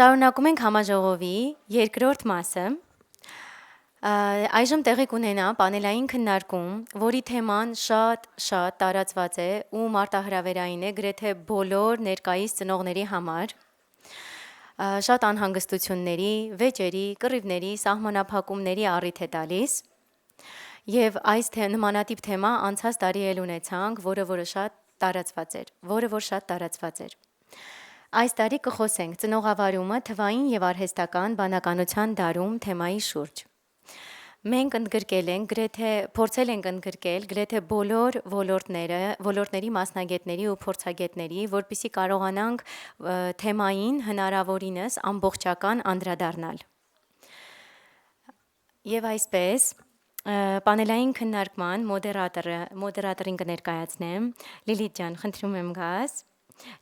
Շարունակում ենք համաժողովի երկրորդ մասը։ Այժմ տեղի կունենա պանելային քննարկում, որի թեման շատ տարածված է ու մարտահրավերային է գրեթե բոլոր ներկայիս ծնողների համար։ Շատ անհանգստությունների, վեճերի, կռիվների, սահմանափակումների առիթ է տալիս։ Եվ այս նմանատիպ թեմա անցած տարի էլ ունեցանք, որը շատ տարածված էր։ Այս տարի կխոսենք ծնողավարումը թվային եւ արհեստական բանականության դարում թեմայի շուրջ։ Մենք փորձել ենք ընդգրկել գրեթե բոլոր ոլորտների մասնագետների ու փորձագետների, որպեսզի կարողանանք թեմային հնարավորինս ամբողջական անդրադառնալ։ Եվ այսպես, պանելային քննարկման մոդերատորին կներկայացնեմ, Լիլիթ ջան, խնդրում եմ գաս։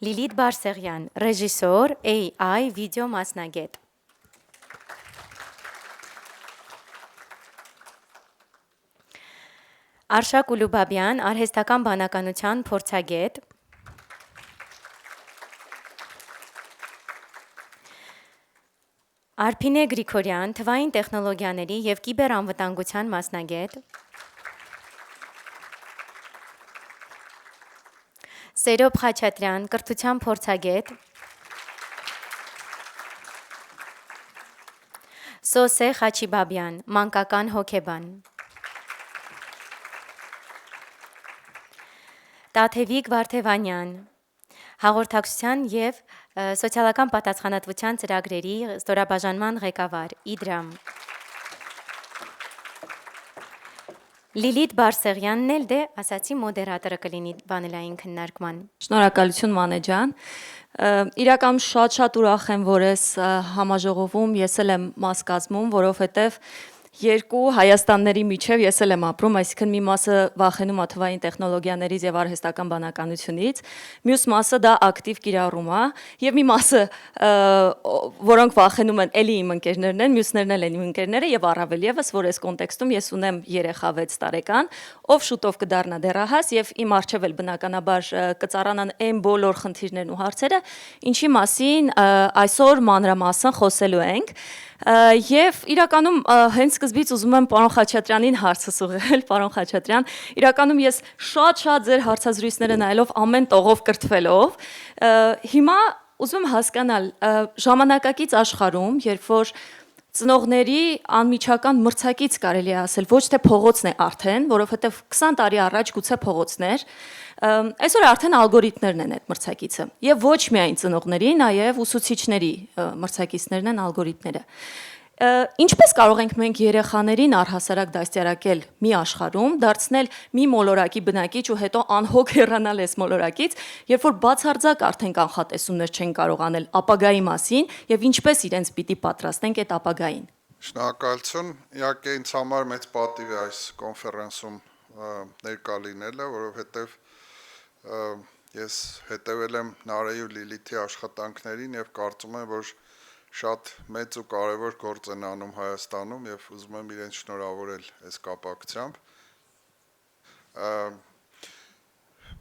Լիլիթ Բարսեղյան, ռեժիսոր, AI վիդեո մասնագետ։ Արշակ Ուլուբաբյան, արհեստական բանականության փորձագետ։ Արփինե Գրիգորյան, թվային տեխնոլոգիաների և կիբերանվտանգության մասնագետ։ Սերոբ Խաչատրյան, կրթության փորձագետ։ Սոսե Խաչիբաբյան, մանկական հոգեբան։ Տաթևիկ Վարդևանյան, հաղորդակցության և սոցիալական պատասխանատվության ծրագրերի ստորաբաժանման ղեկավար, Իդրամ։ Լիլիթ Բարսեղյանն էլ ասացի մոդերատորը կլինի պանելային քննարկման։ Շնորհակալություն Մանե ջան։ Իրականում շատ ուրախ եմ, որ ես համաժողովում ես էլ եմ մաս կազմում, որովհետև երկու Հայաստանների միջև ես էլ եմ ապրում, այսինքն մի մասը վախենում է թվային տեխնոլոգիաներից եւ արհեստական բանականությունից, մյուս մասը դա ակտիվ կիրառում է, եւ մի մասը, որոնք վախենում են, էլի իմ ընկերներն են, մյուսներն էլ են իմ ընկերները եւ առավել եւս, որ այս կոնտեքստում ես ունեմ երեխա 6 տարեկան, ով շուտով կդառնա դեռահաս եւ իմ առջեւ էլ բնականաբար կծառանան այն բոլոր խնդիրներն ու հարցերը, ինչի մասին այսօր մանրամասն խոսելու ենք։ Եվ իրականում հենց սկզբից ուզում եմ պարոն Խաչատրյանին հարցս ուղղել, պարոն Խաչատրյան, իրականում ես շատ ձեր հարցազրույցները նայելով ամեն տողով կրթվելով, հիմա ուզում եմ հասկանալ ժամանակակից աշխարհում, երբ որ ծնողների անմիջական մրցակից կարելի է ասել, ոչ թե փողոցն է արդեն, որովհետև 20 տարի առաջ գուցե փողոցներ, այսօր արդեն ալգորիթմներն են այդ մրցակիցը, եւ ոչ միայն ծնողների, նաեւ ուսուցիչների մրցակիցներն են ալգորիթմները։ Ինչպես կարող ենք մենք երեխաներին առհասարակ դաստիարակել մի աշխարհում, դարձնել մի մոլորակի բնակիչ ու հետո անհոգ հեռանալ այս մոլորակից, երբ որ բացարձակ արդեն կանխատեսումներ չեն կարող անել ապագայի մասին եւ ինչպես իրենց պիտի պատրաստենք այդ ապագային։ Շնորհակալություն, իհարկե ինձ համար մեծ պատիվ է այս կոնֆերանսում ներկա լինելը, որովհետեւ ես հետևել եմ Նարեի ու Լիլիթի աշխատանքներին եւ կարծում եմ, որ շատ մեծ ու կարևոր գործ են անում Հայաստանում եւ ուզում եմ իրենց շնորհավորել այս կապակցությամբ։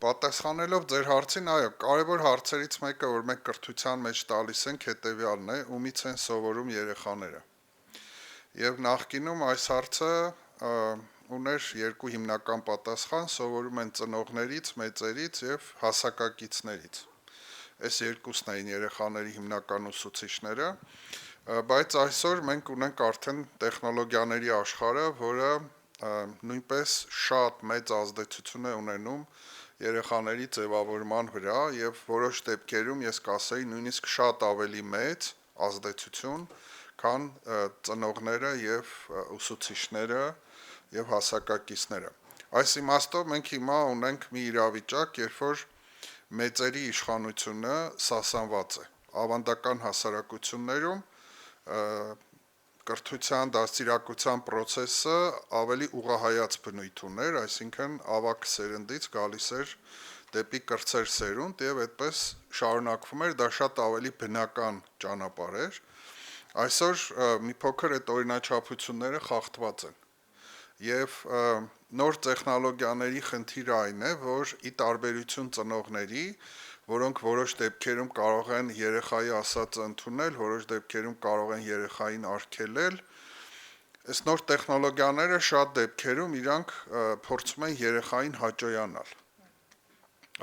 Պատասխանելով ձեր հարցին, այո, կարևոր հարցերից մեկը, որ մենք կրթության մեջ տալիս ենք, հետեւյալն է, ումից են սովորում երեխաները։ Եվ նախկինում այս հարցը ուներ երկու հիմնական պատասխան, սովորում են ծնողներից, մեծերից եւ հասակակիցներից։ Այս երկուսն էին երեխաների հիմնական ուսուցիչները, բայց այսօր մենք ունենք արդեն տեխնոլոգիաների աշխարհը, որը նույնպես շատ մեծ ազդեցություն է ունենում երեխաների ձևավորման վրա եւ որոշ դեպքերում ես կասեի նույնիսկ շատ ավելի մեծ ազդեցություն, քան ծնողները եւ ուսուցիչները եւ հասակակիցները։ Այս իմաստով մենք հիմա ունենք մի իրավիճակ, երբ որ մեծերի իշխանությունը սասանված է։ Ավանդական հասարակություններում կրթության, դաստիարակության process-ը ավելի ուղղահայաց բնույթ ուներ, այսինքն ավագ սերնդից գալիս էր դեպի կրտսեր սերունդ եւ այդպես շարունակվում էր, դա շատ ավելի բնական ճանապարհ էր։ Այսօր մի փոքր այդ օրինաչափությունները խախտված են։ Եվ նոր տեխնոլոգիաների խնդիրը այն է, որ ի տարբերություն ծնողների, որոնք որոշ դեպքերում կարող են երեխայի ասածը ընդունել, որոշ դեպքերում կարող են երեխային արգելել։ Այս նոր տեխնոլոգիաները շատ դեպքերում իրանք փորձում են երեխային հաճոյանալ։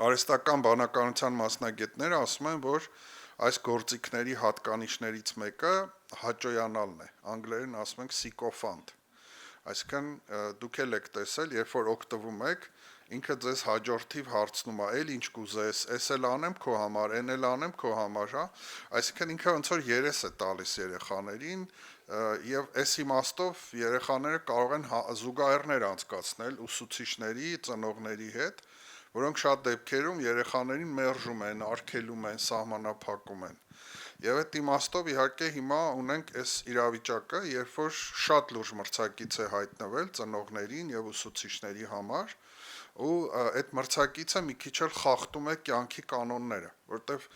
Արհեստական բանականության մասնագետները ասում են, որ այս գործիքների հատկանիշներից մեկը հաճոյանալն է։ Անգլերեն ասում ենք sycophant։ Այսինքն դուք էլ եք տեսել, երբ որ օգտվում եք, ինքը ձեզ հաջորդիվ հարցնում է, «Էլ ինչ կուզես, էս էլ անեմ քո համար, այն էլ անեմ քո համար», հա։ Այսինքն ինքը ոնց որ երես է տալիս երեխաներին, եւ այս իմաստով երեխաները կարող են զուգահեռներ անցկացնել ուսուցիչների, ծնողների հետ, որոնք շատ դեպքերում երեխաներին մերժում են, արգելում են, սահմանափակում են։ Եվ այդ իմաստով իհարկե հիմա ունենք այս իրավիճակը, երբ որ շատ լուրջ մրցակից է հայտնվել ծնողներին եւ ուսուցիչների համար, ու այդ մրցակիցը մի քիչ էլ խախտում է կյանքի կանոնները, որտեվ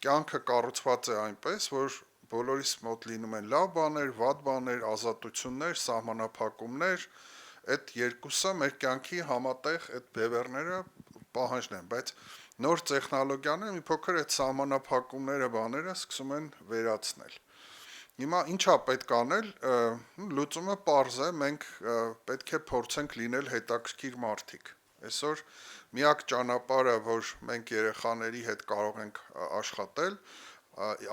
կյանքը կառուցված է այնպես, որ բոլորիս մոտ լինում են լավ բաներ, վատ բաներ, ազատություններ, սահմանափակումներ, այդ երկուսը մեր կյանքի համատեղ այդ բևեռները պահանջն են, բայց նոր տեխնոլոգիաները մի փոքր այդ սահմանափակումները բաները սկսում են վերացնել։ Հիմա ինչա պետք անել, լուծումը պարզ է, մենք պետք է փորձենք լինել հետաքրքիր մարդիկ։ Այսօր միակ ճանապարհը, որ մենք երեխաների հետ կարող ենք աշխատել,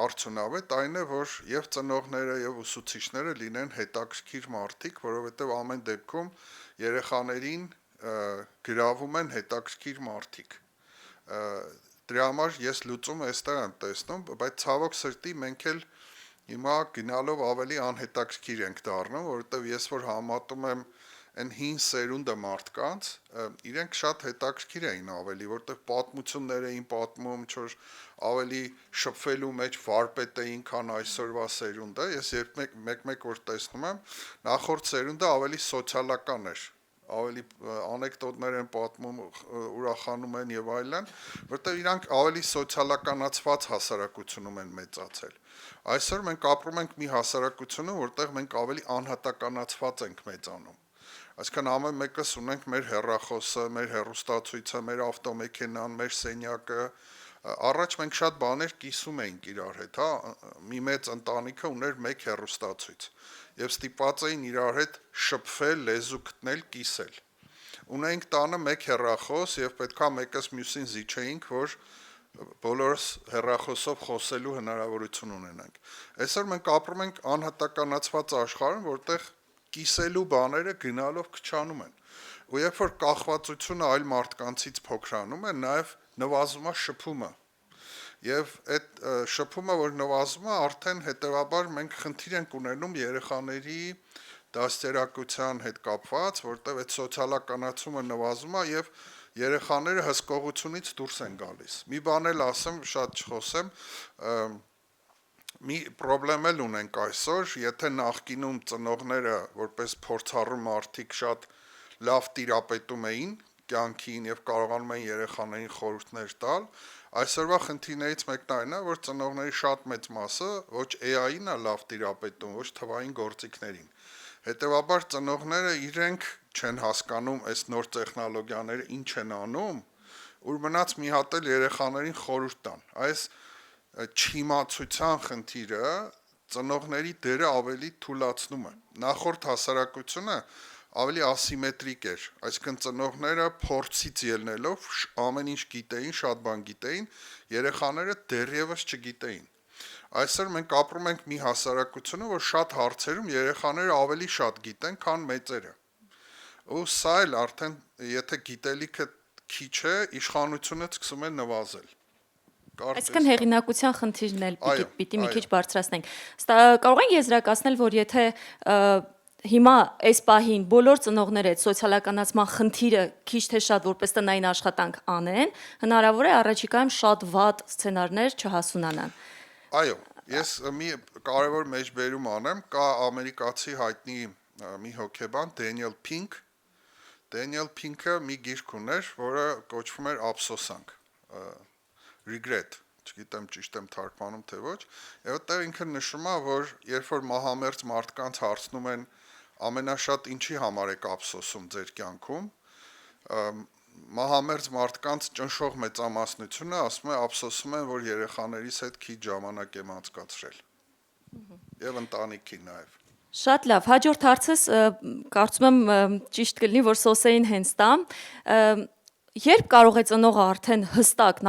արդյունավետ այն է, որ եւ ծնողները եւ ուսուցիչները լինեն հետաքրքիր մարդիկ, որովհետեւ ամեն դեպքում երեխաներին գրավում են հետաքրքիր մարդիկ։ Դրա համար ես լուծումը այստեղ եմ տեսնում, բայց ցավոք սրտի մենք էլ հիմա գնալով ավելի անհետաքրքիր ենք դառնում, որովհետեւ ես որ համատում եմ այն հին սերունդը մարդկանց, իրենք շատ հետաքրքիր էին ավելի, որտեղ պատմություններ էին պատմում, ինչ-որ ավելի շփվելու մեջ վարպետ էին, քան այսօրվա սերունդը։ Ես երբ մեկ-մեկ որ տեսնում եմ, նախորդ սերունդը ավելի սոցիալական էր, ավելի անեկդոտներ են պատմում, ուրախանում են եւ այլն, որտեղ իրանք ավելի սոցիալականացված հասարակությունում են մեծացել։ Այսօր մենք ապրում ենք մի հասարակությունում, որտեղ մենք ավելի անհատականացված ենք մեծանում։ Այսինքն ամեն մեկս ունենք մեր հեռախոսը, մեր հեռուստացույցը, մեր ավտոմեքենան, մեր սենյակը։ Առաջ մենք շատ բաներ կիսում էինք իրար հետ, հա, մի մեծ ընտանիքը ուներ մեկ հեռուստացույց եւ ստիպված էին իրար հետ շփվել, լեզու գտնել, կիսել։ Ունեինք տանը մեկ հեռախոս եւ պետքա մեկս մյուսին զիջեինք, որ բոլորս հեռախոսով խոսելու հնարավորություն ունենանք։ Այսօր մենք ապրում ենք անհատականացված աշխարհում, որտեղ կիսելու բաները գնալով քչանում են։ Ու երբ որ կախվածությունը այլ մարդկանցից փոքրանում է, նաև նվազում է շփումը։ Եվ այդ շփումը, որ նվազում է, արդեն հետեւաբար մենք խնդիր ենք ունենում երեխաների դաստիարակության հետ կապված, որտեղ այդ սոցիալականացումը նվազում է եւ երեխաները հսկողությունից դուրս են գալիս։ Մի բան էլ ասեմ, շատ չխոսեմ, մի խնդրեմ էլ ունենք այսօր, եթե նախկինում ծնողները որպես փորձառու մարդիկ շատ լավ տիրապետում էին կյանքին եւ կարողանում էին երեխաներին խորհուրդներ տալ, այսօրվա խնդիրներից մեկն այն է, որ ծնողների շատ մեծ մասը ոչ AI-ին է լավ տիրապետում, ոչ թվային գործիքներին։ Հետևաբար ծնողները իրենք չեն հասկանում այս նոր տեխնոլոգիաները ինչ են անում, ուր մնաց մի հատ էլ երեխաներին խորհուրդ տան։ Այս չիմացության խնդիրը ծնողների դերը ավելի թուլացնում է։ Նախորդ հասարակությունը ավելի ասիմետրիկ էր, այսինքն ծնողները փորձից ելնելով ամեն ինչ գիտեին, շատ բան գիտեին, երեխաները դեռևս չգիտեին։ Այսօր մենք ապրում ենք մի հասարակությունում, որ շատ հարցերում երեխաները ավելի շատ գիտեն, քան մեծերը։ Ու սա էլ արդեն, եթե գիտելիքը քիչ է, իշխանությունը սկսում է նվազել։ Այսինքն հեղինակության խնդիրն էլ պիտի մի քիչ բարձրացնենք։ Կարող են եզրակացնել, որ եթե հիմա այս պահին բոլոր ծնողները այդ սոցիալականացման խնդիրը քիչ թե շատ որպես տնային աշխատանք անեն, հնարավոր է առաջիկայում շատ վատ սցենարներ չհասունանան։ Այո, ես մի կարևոր մեջբերում անեմ, կա ամերիկացի հայտնի մի հոգեբան Դենիել Փինք։ Դենիել Փինքը մի գիրք ուներ, որը կոչվում էր Ափսոսանք, regret, չգիտեմ ճիշտ եմ թարգմանում թե ոչ, եւ այդտեղ ինքը նշում է, որ երբ որ մահամերձ մարդկանց հարցնում են ամենաշատ ինչի համար եք ափսոսում ձեր կյանքում, մահամերձ մարդկանց ճնշող մեծամասնությունը ասում է ափսոսում են, որ երեխաներիս հետ քիչ ժամանակ եմ անցկացրել։ Եվ ընտանիքին նաև։ Շատ լավ, հաջորդ հարցս կարծում եմ ճիշտ կլինի, որ Սոսեին հենց տամ։ Երբ կարող է ծնողը արդեն հստակ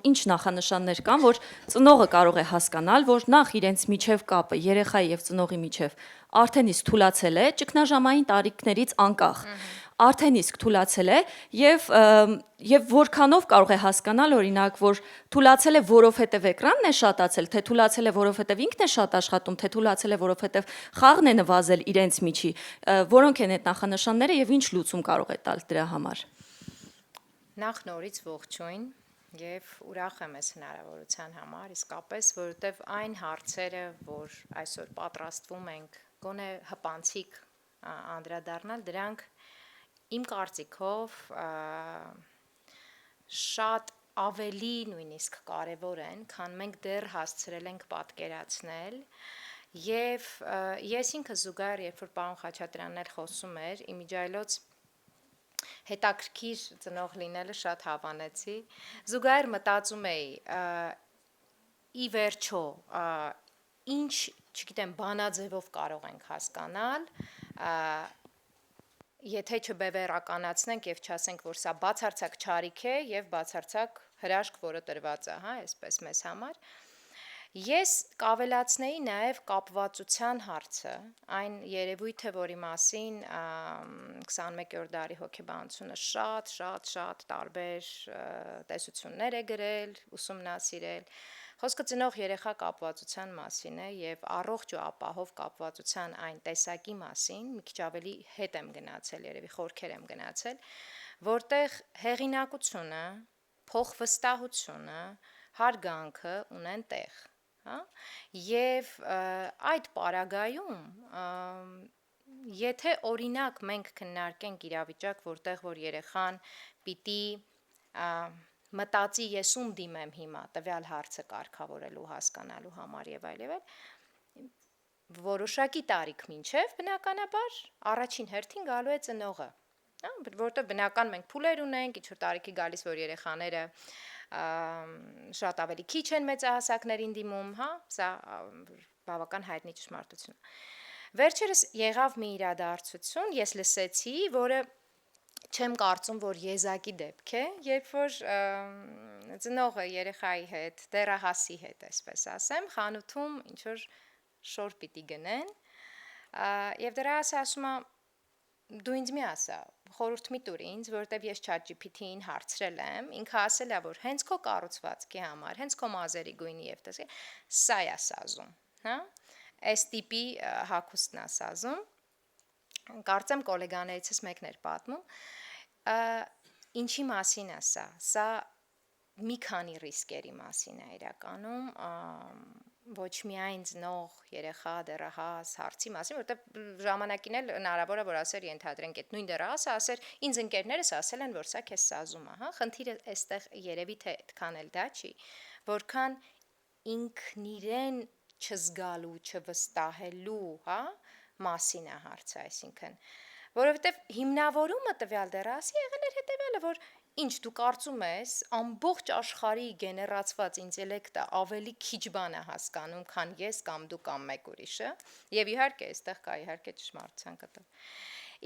ինչ նախանշաններ կան, որ ծնողը կարող է հասկանալ, որ նախ իրենց միջև կապը երեխայի եւ ծնողի միջև արդեն իսկ թուլացել է, ճգնաժամային տարիքներից անկախ։ Արդեն իսկ թուլացել է եւ որքանով կարող է հասկանալ օրինակ, որ թուլացել է, որովհետեւ էկրանն է շատացել, թե թուլացել է, որովհետեւ ինքն է շատ աշխատում, թե թուլացել է, որովհետեւ խաղն է նվազել իրենց միջի, որոնք են այդ նախանշանները եւ ինչ լուծում կարող է տալ դրա համար։ Նախ նորից ողջույն եւ ուրախ եմ այս հնարավորության համար, իսկապես, որովհետեւ այն հարցերը, որ այսօր պատրաստվում ենք, գոնե հպանցիկ անդրադառնալ, դրանք իմ կարծիքով շատ ավելի նույնիսկ կարևոր են, քան մենք դեռ հասցրել ենք պատկերացնել, եւ ես ինքս զուգահեռ, երբ որ պարոն Խաչատրյանն էլ խոսում էր, իմիջիայլոց հետաքրքիր ծնող լինելը շատ հավանեցի, զուգահեռ մտածում էի, ի վերջո, ինչ, չգիտեմ, բանաձևով կարող ենք հասկանալ, եթե չբևեռականացնենք եւ չասենք, որ սա բացարձակ չարիք է եւ բացարձակ հրաշք, որը տրված է, հա, այսպես մեզ համար, ես կավելացնեի նաեւ կապվածության հարցը, այն երևույթը, որի մասին 21-րդ դարի հոգեբանությունը շատ տարբեր տեսություններ է գրել, ուսումնասիրել, խոսքը ծնող երեխա կապվածության մասին է եւ առողջ ու ապահով կապվածության այն տեսակի մասին, մի քիչ ավելի հետ եմ գնացել, երևի խորքեր եմ գնացել, որտեղ հեղինակությունը, փոխվստահությունը, հարգանքը ունեն տեղ, հա? Եվ այդ պարագայում, եթե օրինակ մենք քննարկենք իրավիճակ, որտեղ որ երեխան պիտի մտածի ես ում դիմեմ հիմա տվյալ հարցը կարգավորելու հասկանալու համար եւ այլ, որոշակի տարիք մինչեւ բնականաբար առաջին հերթին գալու է ծնողը, հա, որտեղ բնական մենք փուլեր ունենք, ինչ որ տարիքի գալիս, որ երեխաները շատ ավելի քիչ են մեծահասակներին դիմում, հա, սա բավական հայտնի ճշմարտություն է։ Վերջերս եղավ մի իրադարձություն, ես լսեցի, որը չեմ կարծում, որ եզակի դեպք է, երբ որ ծնողը երեխայի հետ, դեռահասի հետ, այսպես ասեմ, խանութում ինչ որ շոր պիտի գնեն, եւ դեռահասը ասում է, դու ինձ մի ասա, խորհուրդ մի տուր ինձ, որովհետեւ ես ChatGPT-ին հարցրել եմ, ինքը ասել է, որ հենց քո կառուցվածքի համար, հենց քո մազերի գույնի եւ տեսքի, սա է սազում, հա, այս տիպի հագուստն է սազում, կարծեմ գոլեգաներիցս մեկն էր պատմում, ինչի մասին է սա մի քանի ռիսկերի մասին է իրականում, ոչ միայն ծնող, երեխա, դեռահաս հարցի մասին, որովհետև ժամանակին էլ հնարավոր է, որ ասեր ենթադրենք այդ նույն դեռահասը, ասեր ինձ ընկերներս ասել են, որ սա քեզ սազում է, հա, խնդիրը այստեղ երևի թե այդքան էլ դա չի, որքան ինքն իրեն չզգալու, չվստահելու, հա, մասին է հարցը, այսինքն, որովհետև հիմնավորումը տվյալ դեռահասի եղել էր հետևյալը, որ ինչ դու կարծում ես, ամբողջ աշխարհի գեներացված ինտելեկտը ավելի քիչ բան է հասկանում, քան ես կամ դու կամ մեկ ուրիշը, եւ իհարկե, այստեղ կա իհարկե ճշմարտության կտոր։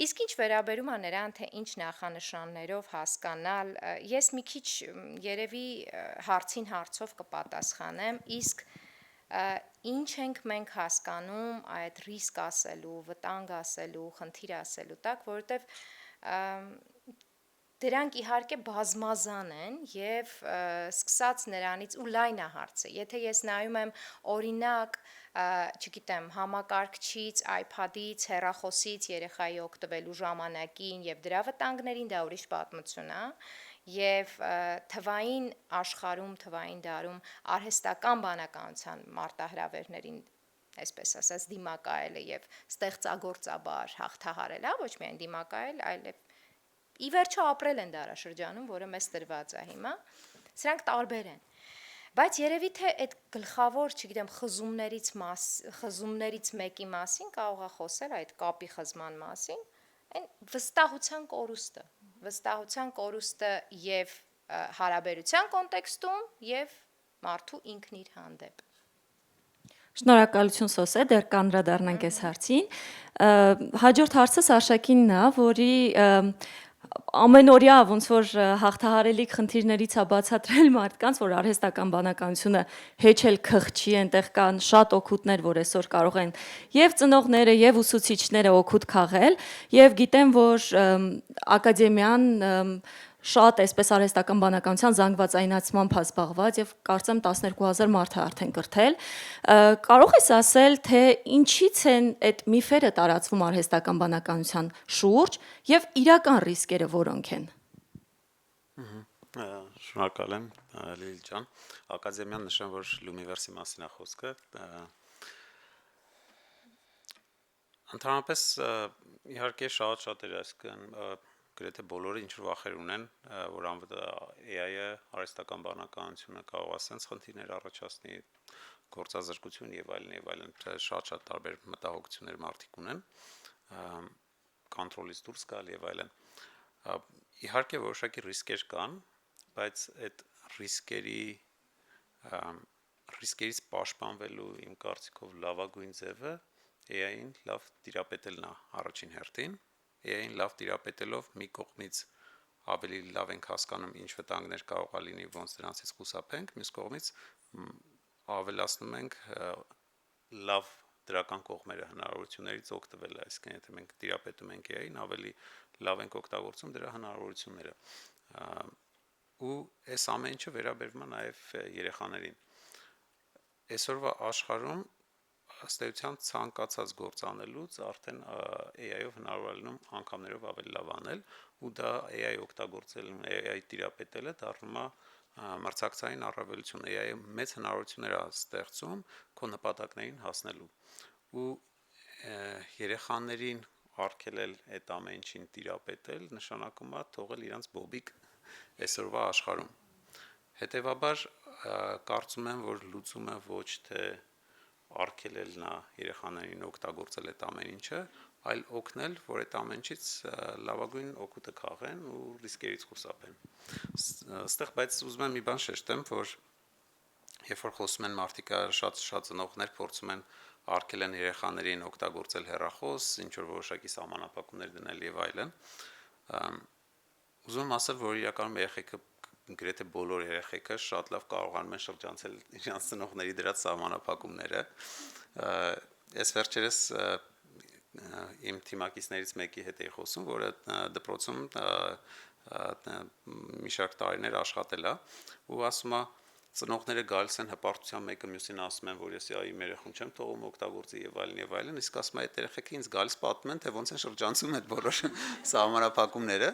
Իսկ ինչ վերաբերում է նրան, թե ինչ նախանշաններով հասկանալ, ես մի քիչ երևի հարցին հարցով կպատասխանեմ, իսկ ինչ ենք մենք հասկանում այդ ռիսկ ասելու, վտանգ ասելու, խնդիր ասելու տակ, որովհետև դրանք իհարկե բազմազան են եւ սկսած նրանից ու լայն է հարցը, եթե ես նայում եմ օրինակ, չգիտեմ, համակարգչից, iPad-ից, հեռախոսից երեխայի օգտվելու ժամանակին եւ դրա վտանգներին, դա ուրիշ պատմություն է, եւ թվային աշխարհում, թվային դարում արհեստական բանականության մարտահրավերներին, այսպես ասած, դիմակայելը եւ ստեղծագործաբար հաղթահարելը, ոչ միայն դիմակայել, այլև ի վերջո ապրել են դարաշրջանում, որը մեզ տրված է հիմա, սրանք տարբեր են, բայց երևի թե այդ գլխավոր, չգիտեմ, խզումներից մեկի մասին կարող է խոսել այդ կապի խզման մասին, այն վստահության կորուստը, վստահության կորուստը եւ հարաբերության կոնտեքստում եւ մարդու ինքն իր հանդեպ։ Շնորհակալություն Սոսե, դեռ կանդրադառնանք այս հարցին։ Հաջորդ հարցը Սաշակինն է, որի ամենօրյա ոնց որ հաղթահարելի խնդիրներից է բացատրել մարդկանց, որ արհեստական բանականությունը հեչել քղճի, այնտեղ կան շատ օգուտներ, որ այսօր կարող են եւ ծնողները եւ ուսուցիչները օգուտ քաղել, եւ գիտեմ, որ ակադեմիան շատ այսպես արհեստական բանականության զանգվածայնացմամբ է զբաղված եւ կարծեմ 12000 մարդ է արդեն կրթել։ Կարող ես ասել, թե ինչից են այդ միֆերը տարածվում արհեստական բանականության շուրջ եւ իրական ռիսկերը որոնք են։ Շնորհակալ եմ Լիլիթ ջան։ Ակադեմիան նշեմ, որ Լումիվերսի մասին է խոսքը։ Ընդհանրապես իհարկե շատ էր այսքան գրեթե բոլորը ինչ որ վախեր ունեն, որ AI-ը արհեստական բանականությունը կարող է sense խնդիրներ առաջացնի, գործազրկություն եւ այլն, շատ տարբեր մտահոգություններ մարդիկ ունեն, կոնտրոլից դուրս գալ եւ այլն։ Իհարկե որոշակի ռիսկեր կան, բայց այդ ռիսկերից պաշտպանվելու իմ կարծիքով լավագույն ձևը AI-ին լավ տիրապետելն է առաջին հերթին։ AI-ին լավ տիրապետելով մի կողմից ավելի լավ ենք հասկանում ինչ վտանգներ կարող է լինի, ոնց դրանցից խուսափենք, մյուս կողմից ավելացնում ենք լավ դրական կողմերը հնարավորություններից օգտվել, այսինքն եթե մենք տիրապետում ենք AI-ին, ավելի լավ ենք օգտագործում դրա հնարավորությունները։ Ու այս ամեն ինչը վերաբերվում է նաև երեխաներին։ Այսօրվա աշխարհում ըստ էության ցանկացած գործ անելուց արդեն AI-ով հնարավոր է լինում անգամներով ավելի լավ անել, ու դա AI օգտագործելն, AI տիրապետելը դառնում է մրցակցային առավելություն։ AI-ը մեծ հնարավորություններ է ստեղծում քո նպատակներին հասնելու։ Ու երեխաներին արգելել այդ ամեն ինչին տիրապետել նշանակում է թողել իրանց բոբիկ այսօրվա աշխարհում։ Հետևաբար կարծում եմ, որ լուծումը ոչ թե արգելելն է երեխաներին օգտագործել այդ ամեն ինչը, այլ օգնել, որ այդ ամեն ինչից լավագույն օգուտը քաղեն ու ռիսկերից խուսափեն։ Այստեղ բայց ուզում եմ մի բան շեշտեմ, որ երբ որ խոսում են մարդիկ, շատ ծնողներ փորձում են արգելեն երեխաներին օգտագործել հեռախոս, ինչ որ որոշակի սահմանափակումներ դնել եւ այլն։ Ուզում եմ ասել, որ իրականում երեխեքը գրեթե բոլոր երեխեքը շատ լավ կարողանում են շրջանցել իրենց ծնողների դրած սահմանափակումները։ Ես վերջերս իմ թիմակիցներից մեկի հետ էի խոսում, որը դպրոցում մի շարք տարիներ աշխատել է, ու ասում է ծնողները գալիս են հպարտության մեկը մյուսին ասում են, որ ես իմ երեխուն չեմ թողում օգտագործի եւ այլն, իսկ ասում է այդ երեխեքը ինձ գալիս պատմեն, թե ոնց են շրջանցում այդ բոլոր սահմանափակումները,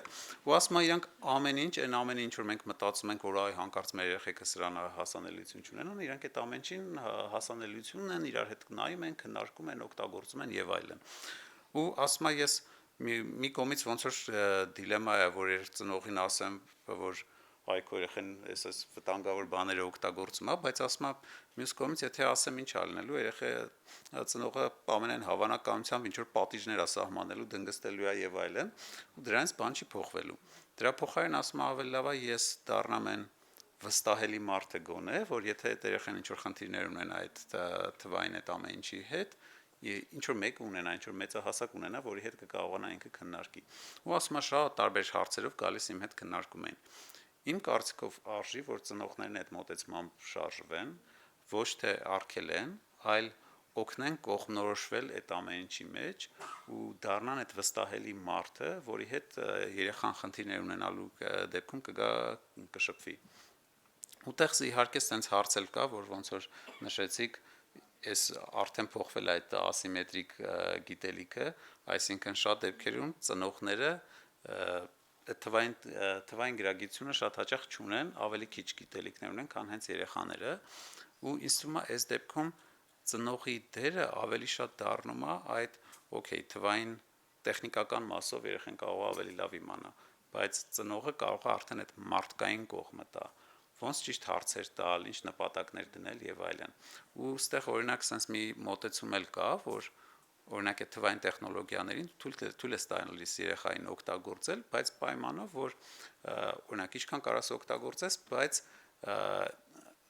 ու ասում է իրանք ամեն ինչ որ մենք մտածում ենք, որ այ հանկարծ մեր երեխեքը սրան հասանելիություն չունենան, իրանք այդ ամեն ինչին հասանելիություն ունեն, իրար հետ նայում են, քննարկում են, օգտագործում են եւ այլն։ Ու ասում է ես մի կողմից ոնց որ դիլեմա է, որ ծնողին ասեմ, որ այ քո երեխան այս վտանգավոր բաները օգտագործում է, բայց ասում է մյուս կողմից եթե ասեմ ինչ ալնելու, ծնողը ամենայն հավանականությամբ ինչ որ պատիժներ է սահմանելու, դնգստելու է եւ այլն, ու դրանից բան չի փոխվելու։ Դրա փոխարեն ասում է ավելի լավ է ես դառնամ այն վստահելի մարդը գոնե, որ եթե այդ երեխան ինչ որ խնդիրներ ունենա այդ թվային այդ ամեն ինչի հետ, ինչ որ մեկ ունենա, ինչ որ մեծահասակ ունենա, որի հետ կկարողանա ինքը քննարկի։ Ու ասում է շատ տարբեր հարցերով գալիս իմ հետ քննարկում են։ Իմ կարծիքով արժի, որ ծնողներն այդ մոտեցմամբ շարժվեն, ոչ թե արգելեն, այլ օգնեն կողմնորոշվել այդ ամեն ինչի մեջ ու դառնան այդ վստահելի մարդը, որի հետ երեխան խնդիրներ ունենալու դեպքում կշփվի։ Ուտեղս իհարկե sense հարցել կա, որ ոնց որ նշեցիք, այս արդեն փոխվել է այդ ասիմետրիկ գիտելիքը, այսինքն շատ դեպքերում ծնողները թվային գրագիտությունը շատ հաճախ չունեն, ավելի քիչ գիտելիքներ ունեն, քան հենց երեխաները, ու ինձ թվում է այս դեպքում ծնողի դերը ավելի շատ դառնում է այդ օքեյ թվային տեխնիկական մասով երեխան կարող է ավելի լավ իմանա, բայց ծնողը կարող է արդեն այդ մարդկային կողմը տա, ոնց ճիշտ հարցեր տալ, ինչ նպատակներ դնել եւ այլն։ Ու այստեղ օրինակ sense մի մոտեցում էլ կա, որ օրինակ այդ թվային տեխնոլոգիաներին թույլ է տալիս երեխային օգտագործել, բայց պայմանով, որ օրինակ ինչքան կարաս օգտագործես, բայց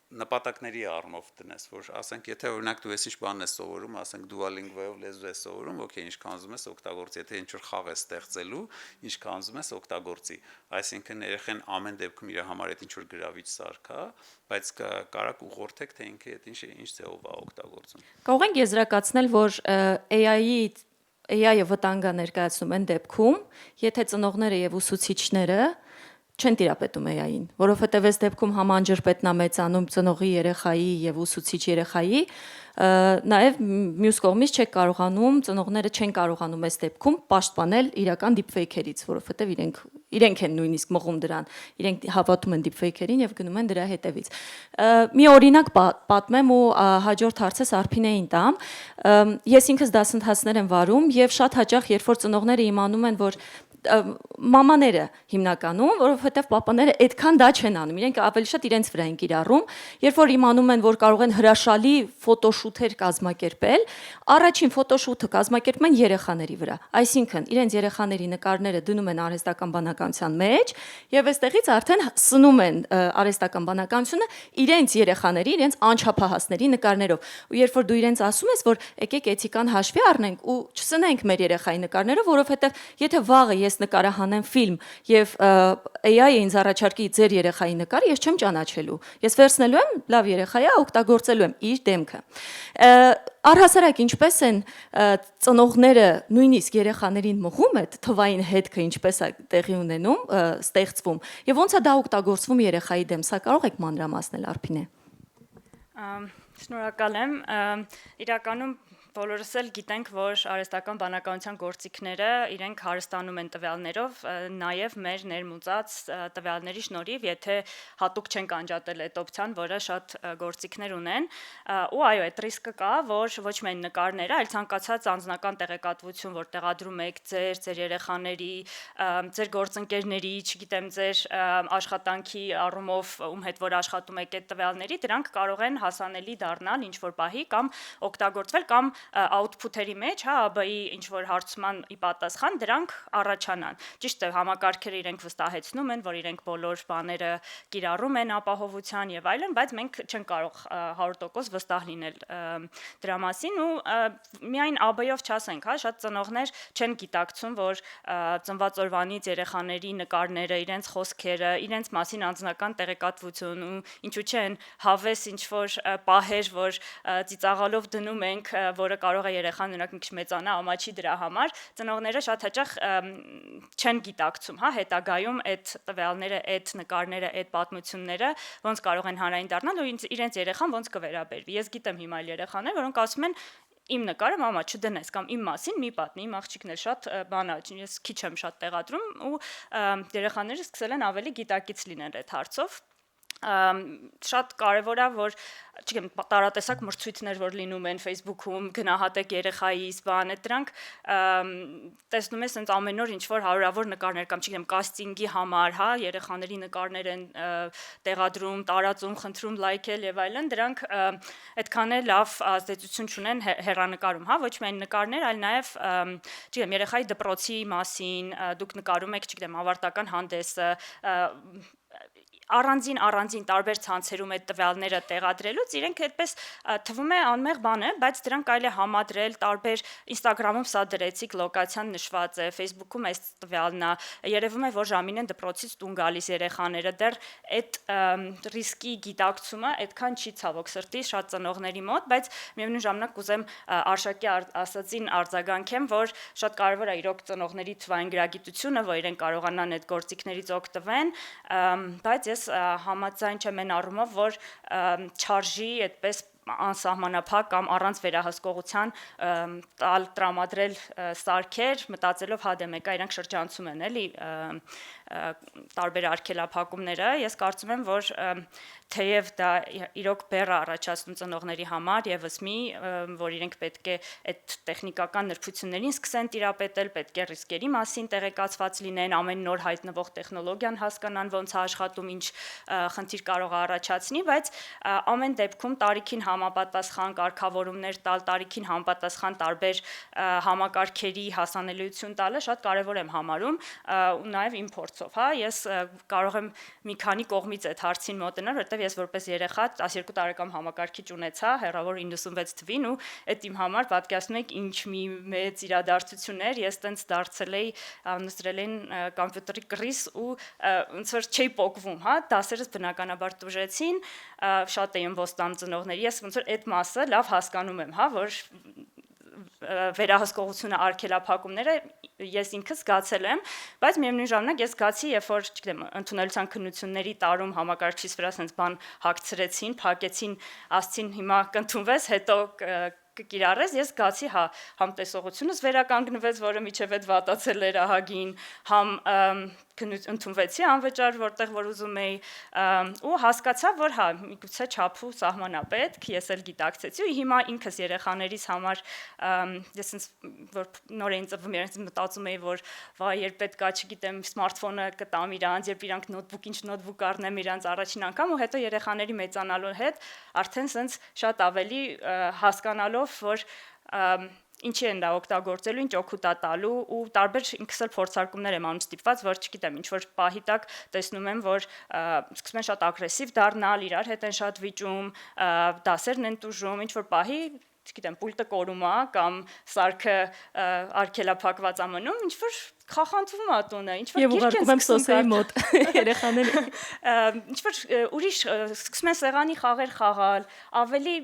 նպատակների առումով դնես, որ ասենք եթե օրինակ դու ես ինչ բան ես սովորում, ասենք Duolingo-ով լեզու ես սովորում, օքեյ, ինչքան ուզում ես օգտագործի, եթե ինչ որ խաղ ես ստեղծելու, ինչքան ուզում ես օգտագործի, այսինքն երեխան ամեն դեպքում իր համար այդ ինչ որ գրավիչ սարքա, բայց կարաք ուղղորդեք, թե ինքը այդ ինչ ձևով է օգտագործում։ Կարող ենք եզրակացնել, որ AI-ը վտանգ է ներկայացնում այն դեպքում, եթե ծնողները եւ ուսուցիչները չեն տիրապետում AI-ին, որովհետև այս դեպքում համանջրպետն է մեծանում ծնողի երեխայի եւ ուսուցիչ երեխայի, նաեւ մյուս կողմից չեք կարողանում, ծնողները չեն կարողանում այս դեպքում պաշտպանել իրական deepfake-երից, որովհետև իրենք են նույնիսկ մղում դրան, իրենք հավատում են deepfake-երին եւ գնում են դրա հետևից։ Մի օրինակ պատմեմ ու հաջորդ հարցս Արփինեին տամ։ Ես ինքս դասընթացներ եմ վարում եւ շատ հաճախ երբ որ ծնողները իմանում են, որ մամաները հիմնականում, որովհետև պապաները այդքան դա չեն անում, իրենք ավելի շատ իրենց վրա են կիրառում, երբ որ իմանում են, որ կարող են հրաշալի ֆոտոշութեր կազմակերպել, առաջին ֆոտոշութը կազմակերպում են երեխաների վրա, այսինքն իրենց երեխաների նկարները դնում են արհեստական բանականության մեջ եւ այստեղից արդեն սնում են արհեստական բանականությունը իրենց երեխաների, իրենց անչափահասների նկարներով, ու երբ որ դու իրենց ասում ես, որ եկեք էթիկան հաշվի առնենք ու չսնենք մեր երեխայի նկարներով, որովհետև եթե վաղը ես նկարահանեմ ֆիլմ եւ AI-ը ինձ առաջարկի ձեր երեխայի նկարը, ես չեմ ճանաչելու։ Ես վերցնելու եմ, լավ երեխա է, օգտագործելու եմ իր դեմքը։ Առհասարակ ինչպես են ծնողները նույնիսկ երեխաներին մղում այդ թվային հետքը ինչպես է տեղի ունենում, ստեղծվում, եւ ոնց է դա օգտագործվում երեխայի դեմ, սա կարող եք մանրամասնել Արփինե։ Շնորհակալ եմ։ Իրականում բոլորս էլ գիտենք, որ արհեստական բանականության գործիքները իրենք հարստանում են տվյալներով, նաև մեր ներմուծած տվյալների շնորհիվ, եթե հատուկ չենք անջատել այդ օպցիան, որը շատ գործիքներ ունեն, ու այո, այդ ռիսկը կա, որ ոչ միայն նկարները, այլ ցանկացած անձնական տեղեկատվություն, որ տեղադրում եք ձեր երեխաների, ձեր գործընկերների, չգիտեմ, ձեր աշխատանքի առումով, ում հետ որ աշխատում եք այդ տվյալների, դրանք կարող են հասանելի դառնալ ինչ որ պահի կամ օգտագործվել կամ output-երի մեջ, հա, ԱԲ-ի ինչ որ հարցման ի պատասխան դրանք առաջանան։ Ճիշտ է, համակարգերը իրենք վստահեցնում են, որ իրենք բոլոր բաները կիրառում են ապահովության եւ այլն, բայց մենք չենք կարող 100% վստահ լինել դրա մասին ու միայն ԱԲ-ով չասենք, հա, շատ ծնողներ չեն գիտակցում, որ ծնված օրվանից երեխաների նկարները, իրենց խոսքերը, իրենց մասին անձնական տեղեկատվություն ու ինչու՞ չեն հավես ինչ որ պահեր, որ ծիծաղալով դնում ենք, որը կարող է երեխան օրինակ մի քիչ մեծանա, ամաչի դրա համար, ծնողները շատ հաճախ չեն գիտակցում, հա, հետագայում այդ տվյալները, այդ նկարները, այդ պատմությունները ոնց կարող են հանրային դառնալ ու իրենց երեխան ոնց կվերաբերվի։ Ես գիտեմ հիմա երեխաներ, որոնք ասում են իմ նկարը մամա չդնես կամ իմ մասին մի պատմի, իմ աղջիկն էլ շատ բան է, ես քիչ եմ շատ տեղադրում ու երեխաները սկսել են ավելի գիտակից լինել այդ հարցով։ Շատ կարևոր է, որ չգիտեմ, տարատեսակ մրցույթներ, որ լինում են Facebook-ում, գնահատեք երեխայիս, բան, դրանք տեսնում ես այնց ամեն օր ինչ որ հարյուրավոր նկարներ կամ չգիտեմ, կաստինգի համար, հա, երեխաների նկարներ են տեղադրում, տարածում, խնդրում լայքել եւ այլն, դրանք այդքան էլ լավ ազդեցություն չունեն հեռանկարում, հա, ոչ միայն նկարներ, այլ նաեւ չգիտեմ, երեխայի դպրոցի մասին, դուք նկարում եք, չգիտեմ, ավարտական հանդեսը, առանձին տարբեր ցանցերում այդ տվյալները տեղադրելուց իրենք այդպես թվում է անմեղ բան է, բայց դրանք կարելի է համադրել տարբեր Instagram-ում սա դրեցիք, լոկացիան նշված է, Facebook-ում այս տվյալն է, երևում է, որ ժամին են դպրոցից տուն գալիս երեխաները, դեռ այդ ռիսկի գիտակցումը այդքան չի ցավոք սրտի շատ ծնողների մոտ, բայց միևնույն ժամանակ կուզեմ Արշակի ասածին արձագանքեմ, որ շատ կարևոր է իրոք ծնողների թվային գրագիտությունը, որ իրենք կարողանան այդ գործիքներից օգտվեն, բայց ես համաձայն չեմ այն առումով, որ չարժի այդպես անսահմանափակ կամ առանց վերահսկողության տրամադրել սարքեր, մտածելով հա դե մեկը իրանք շրջանցում են էլի տարբեր արգելափակումները, ես կարծում եմ, որ թեև դա իրոք բեռ առաջացնում ծնողների համար եւս մի, որ իրենք պետք է այդ տեխնիկական նրբություններին սկսեն տիրապետել, պետք է ռիսկերի մասին տեղեկացված լինեն, ամեն նոր հայտնվող տեխնոլոգիան հասկանան ոնց է աշխատում, ինչ խնդիր կարող է առաջացնի, բայց ամեն դեպքում տարիքին համապատասխան կարգավորումներ տալ, տարիքին համապատասխան տարբեր համակարգերի հասանելիություն տալը շատ կարևոր եմ համարում ու նաև իմ փորձով, հա, ես կարող եմ մի քանի կողմից այդ հարցին մոտենալ, որովհետև ես որպես երեխա 12 տարեկան համակարգիչ ունեցա, հեռավոր 96 թվին ու այդ իմ համար պատկերացնում եք ինչ մի մեծ իրադարձություն էր, ես տենց դարձել էի նստրել են կոմպյուտերի կռիս ու ոնց որ չէի փոկվում, հա, դասերս բնականաբար տուժեցին, շատ էին ոստամ ծնողների, ես ոնց որ այդ մասը լավ հասկանում եմ, հա, որ վերահսկողությունը արգելափակումները ես ինքս զգացել եմ, բայց միևնույն ժամանակ ես զգացի, երբ որ, չգիտեմ, ընդունելության քննությունների տարում համակարգչից վրա sense բան հագցրեցին, փակեցին, ասցին հիմա կընդունվես, հետո կկիրառես, ես զգացի, հա, համ տեսողությունս վերականգնվեց, որը միջև այդ վատացել էր ահագին, համ ընդունվեցի անվճար, որտեղ որ ուզում էի, ու հասկացա, որ հա, միգուցե չափու սահմանապետք, ես էլ գիտակցեցի, ու հիմա ինքս երեխաներիս համար, ես ինձ որ նոր էին ծնվում, ես մտածում էի, որ վայ, երբ պետքա, չգիտեմ, սմարթֆոնը կտամ իրանց, երբ իրանք ինչ նոթբուք առնեմ իրանց առաջին անգամ, ու հետո երեխաների մեծանալու հետ արդեն sense շատ ավելի հասկանալով, որ ինչի են դա օգտագործելու, ինչ օգուտ է տալու ու տարբեր ինքս էլ փորձարկումներ եմ անում ստիպված, որ չգիտեմ, ինչ որ պահի տակ տեսնում եմ, որ սկսում են շատ ագրեսիվ դառնալ, իրար հետ են շատ վիճում, դասերն են տուժում, ինչ որ պահի չգիտեմ, պուլտը կորում է կամ սարքը արգելափակված է մնում, ինչ որ խախանձվում է տունը, ինչ որ Եվ ուղարկում եմ սոսեի մոտ երեխաներին։ Ինչ որ ուրիշ սկսում են սեղանի խաղեր խաղալ, ավելի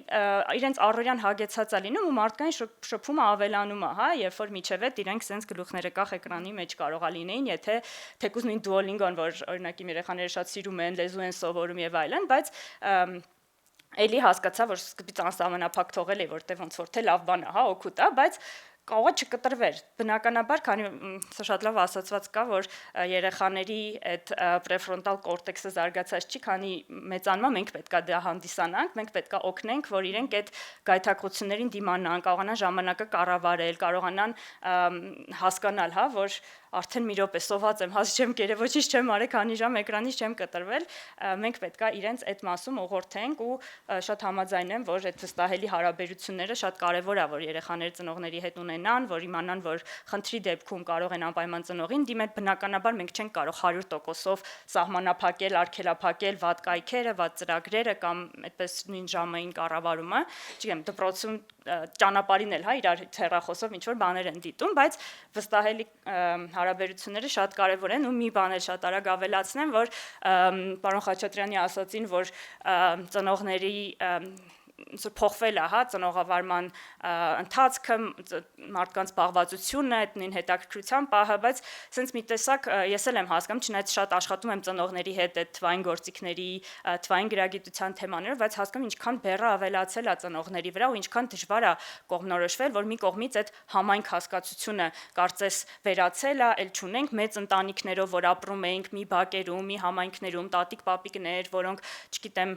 իրենց առօրյան հագեցած է լինում ու մարդկային շփումը ավելանում է, հա, երբ որ միջև այդ իրենք sense գլուխները կախ էկրանի մեջ կարող է լինեին, եթե թեկուզ նույն Duolingo-ն, որ օրինակ իմ երեխաները շատ սիրում են, լեզու են սովորում եւ այլն, բայց էլի հասկացա, որ սկզբից անսահմանափակ թողել էի, որտեղ ոնց որ թե լավ բան է, հա, օգուտ է, բայց կարող է չկտրվեր։ Բնականաբար, քանի սա շատ լավ ասացված կա, որ երեխաների այդ պրեֆրոնտալ կորտեքսը զարգացած չի, քանի մեծանումա մենք պետքա դա հանդիսանանք, մենք պետքա օգնենք, որ իրենք այդ գայթակղություններին դիմանան, կարողանան ժամանակը կառավարել, կարողանան հասկանալ, հա, որ արդեն մի րոպե սոված եմ, հաց չեմ կերել, ոչինչ չեմ արել, քանի ժամ էկրանից չեմ կտրվել, մենք պետքա իրենց այդ մասում ուղղորդենք ու շատ համաձայն եմ, որ այդ վստահելի հարաբերությունները շատ կարևոր է, որ երեխաները ծնողների հետ ունենան, որ իմանան, որ խնդրի դեպքում կարող են անպայման ծնողին դիմել, բնականաբար մենք չենք կարող 100%-ով սահմանափակել, արգելափակել վատ կայքերը, վատ ծրագրերը կամ այդպես նույն ժամային կառավարումը, չգիտեմ, դպրոցում ճանապարհին էլ, հա, իրար հեռախոսով ինչ որ բաներ են դիտում, բայց վստահելի հարաբերությունները շատ կարևոր են ու մի բան էլ շատ արագ ավելացնեմ, որ պարոն Խաչատրյանի ասացին, որ ծնողների փոխվել է, հա, ծնողավարման ընթացքը, մարդկանց զբաղվածությունը, այդ նույն հետաքրքրության պահը, բայց sense մի տեսակ ես էլ եմ հասկանում, չնայած շատ աշխատում եմ ծնողների հետ այդ թվային գործիքների, թվային գրագիտության թեմաներով, բայց հասկանում ինչքան բեռը ավելացել է ծնողների վրա ու ինչքան դժվար է կողմնորոշվել, որ մի կողմից այդ համայնք հասկացությունը կարծես վերացել է, ել չունենք մեծ ընտանիքներով, որ ապրում ենք մի բակերում, մի համայնքներում, տատիկ-պապիկներ, որոնք, չգիտեմ,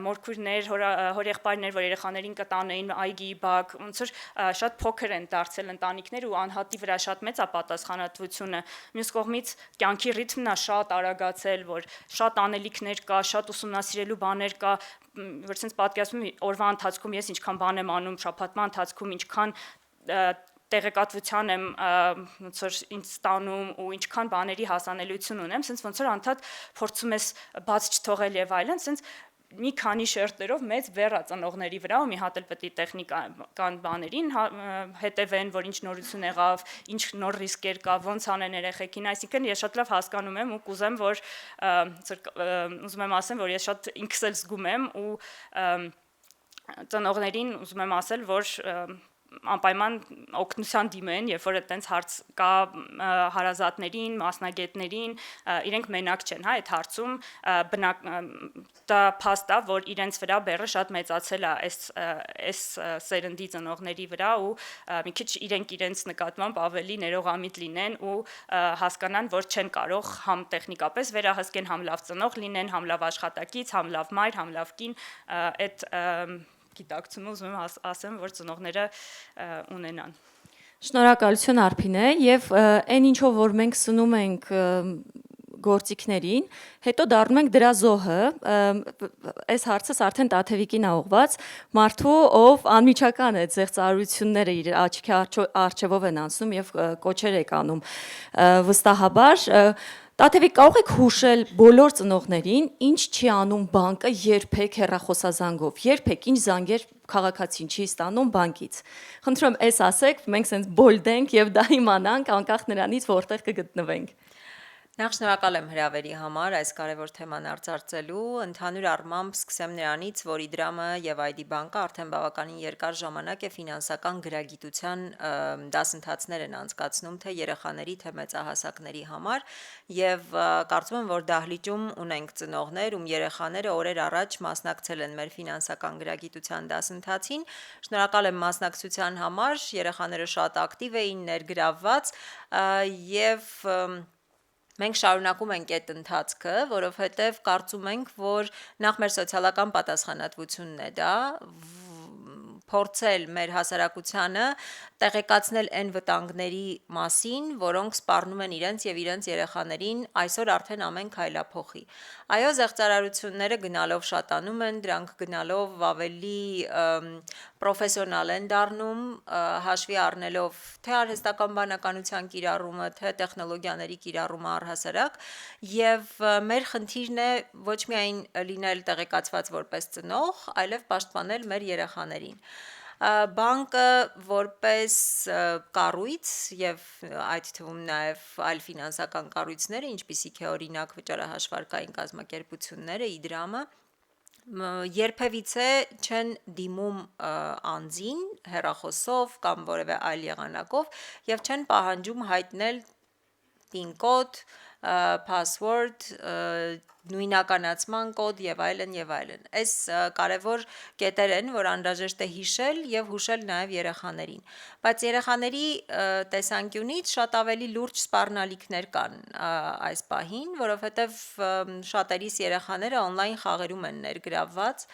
մորքուրներ, հորեղբայրներ, որ երեխաներին կտանեին այգի բակ, ոնց որ շատ փոքր են դարձել ընտանիքները ու անհատի վրա շատ մեծ է պատասխանատվությունը։ Մյուս կողմից կյանքի ռիթմն է շատ արագացել, որ շատ անելիքներ կա, շատ ուսումնասիրելու բաներ կա, որ sense պատկերացնում եմ օրվա ընթացքում ես ինչքան բան եմ անում, շաբաթվա ընթացքում ինչքան տեղեկատվության եմ ոնց որ ինձ ստանում ու ինչքան բաների հասանելիություն ունեմ, sense ոնց որ անդադ փորձում ես բաց չթողել եւ այլն, sense մի քանի շերտերով մեծ վերա ծնողների վրա ու մի հատ էլ պետք է տեխնիկան բաներին հետևեն, որ ինչ նորություն եղավ, ինչ նոր ռիսկեր կա, ոնց անեն երեխեքին, այսինքն ես շատ լավ հասկանում եմ ու կուզեմ, որ ուզում եմ ասեմ, որ ես շատ ինքս էլ զգում եմ ու ծնողներին ուզում եմ ասել, որ անպայման օգնության դիմեն, երբ որ այդտենց հարց կա հարազատներին, մասնագետներին, իրենք մենակ չեն, հա, այդ հարցում դա փաստ է, որ իրենց վրա բեռը շատ մեծացել է այս սերնդի ծնողների վրա ու մի քիչ իրենց նկատմամբ ավելի ներողամիտ լինեն ու հասկանան, որ չեն կարող համ տեխնիկապես վերահսկեն, համ լավ ծնող լինեն, համ լավ աշխատակից, համ լավ մայր, համ լավ կին, այդ գիտակցումը ուզում եմ ասեմ, որ ծնողները ունենան։ Շնորհակալություն Արփինե, եւ այն ինչով որ մենք սնում ենք գործիքներին, հետո դառնում ենք դրա զոհը, այս հարցս արդեն Տաթևիկին ա ուղված, մարդու, ով անմիջական է ձեղծարությունները իր աչքի առջևով են անցնում եւ կոչեր եք անում վստահաբար, Տաթևիկ կարող եք հուշել բոլոր ծնողներին, ինչ չի անում բանկը երբեք հեռախոսազանգով, երբեք ինչ զանգեր քաղաքացին չի ստանում բանկից։ Խնդրում եմ, այս ասեք, մենք սենց բոլդենք եւ դա իմանանք, անկախ նրանից որտեղ կգտնվենք։ Նախ շնորհակալ եմ հրավերի համար այս կարևոր թեման արծարծելու, ընդհանուր առմամբ սկսեմ նրանից, որ Իդրամը եւ ID բանկը արդեն բավականին երկար ժամանակ է ֆինանսական գրագիտության դասընթացներ են անցկացնում թե երեխաների, թե մեծահասակների համար եւ կարծում եմ, որ դահլիճում ունենք ծնողներ, ում երեխաները օրեր առաջ մասնակցել են մեր ֆինանսական գրագիտության դասընթացին։ Շնորհակալ եմ մասնակցության համար, երեխաները շատ ակտիվ էին, ներգրավված եւ մենք շարունակում ենք այդ ընթացքը, որովհետև կարծում ենք, որ նախ մեր սոցիալական պատասխանատվությունն է դա, փորձել մեր հասարակությանը տեղեկացնել այն վտանգների մասին, որոնք սպառնում են իրենց եւ իրենց երեխաներին այսօր արդեն ամեն քայլափոխի։ Այո, զեղծարարությունները գնալով շատանում են, դրանք գնալով ավելի պրոֆեսիոնալ են դառնում, հաշվի առնելով թե արհեստական բանականության կիրառումը, թե տեխնոլոգիաների կիրառումը առհասարակ, եւ մեր խնդիրն է ոչ միայն լինել տեղեկացված որպես ծնող, այլև պաշտպանել մեր երեխաներին։ Բանկը որպես կառույց եւ այդ թվում նաեւ այլ ֆինանսական կառույցները, ինչպիսիք է օրինակ վճարահաշվարկային կազմակերպությունները, Իդրամը, երբևիցե չեն դիմում անձին հեռախոսով կամ որևէ այլ եղանակով եւ չեն պահանջում հայտնել PIN-կոդ, password, նույնականացման կոդ եւ այլն եւ այլն։ Այս կարևոր կետեր են, որ անհրաժեշտ է հիշել եւ հուշել նաեւ երեխաներին։ Բայց երեխաների տեսանկյունից շատ ավելի լուրջ սպառնալիքներ կան այս պահին, որովհետեւ շատերիս երեխաները on-line խաղերում են ներգրավված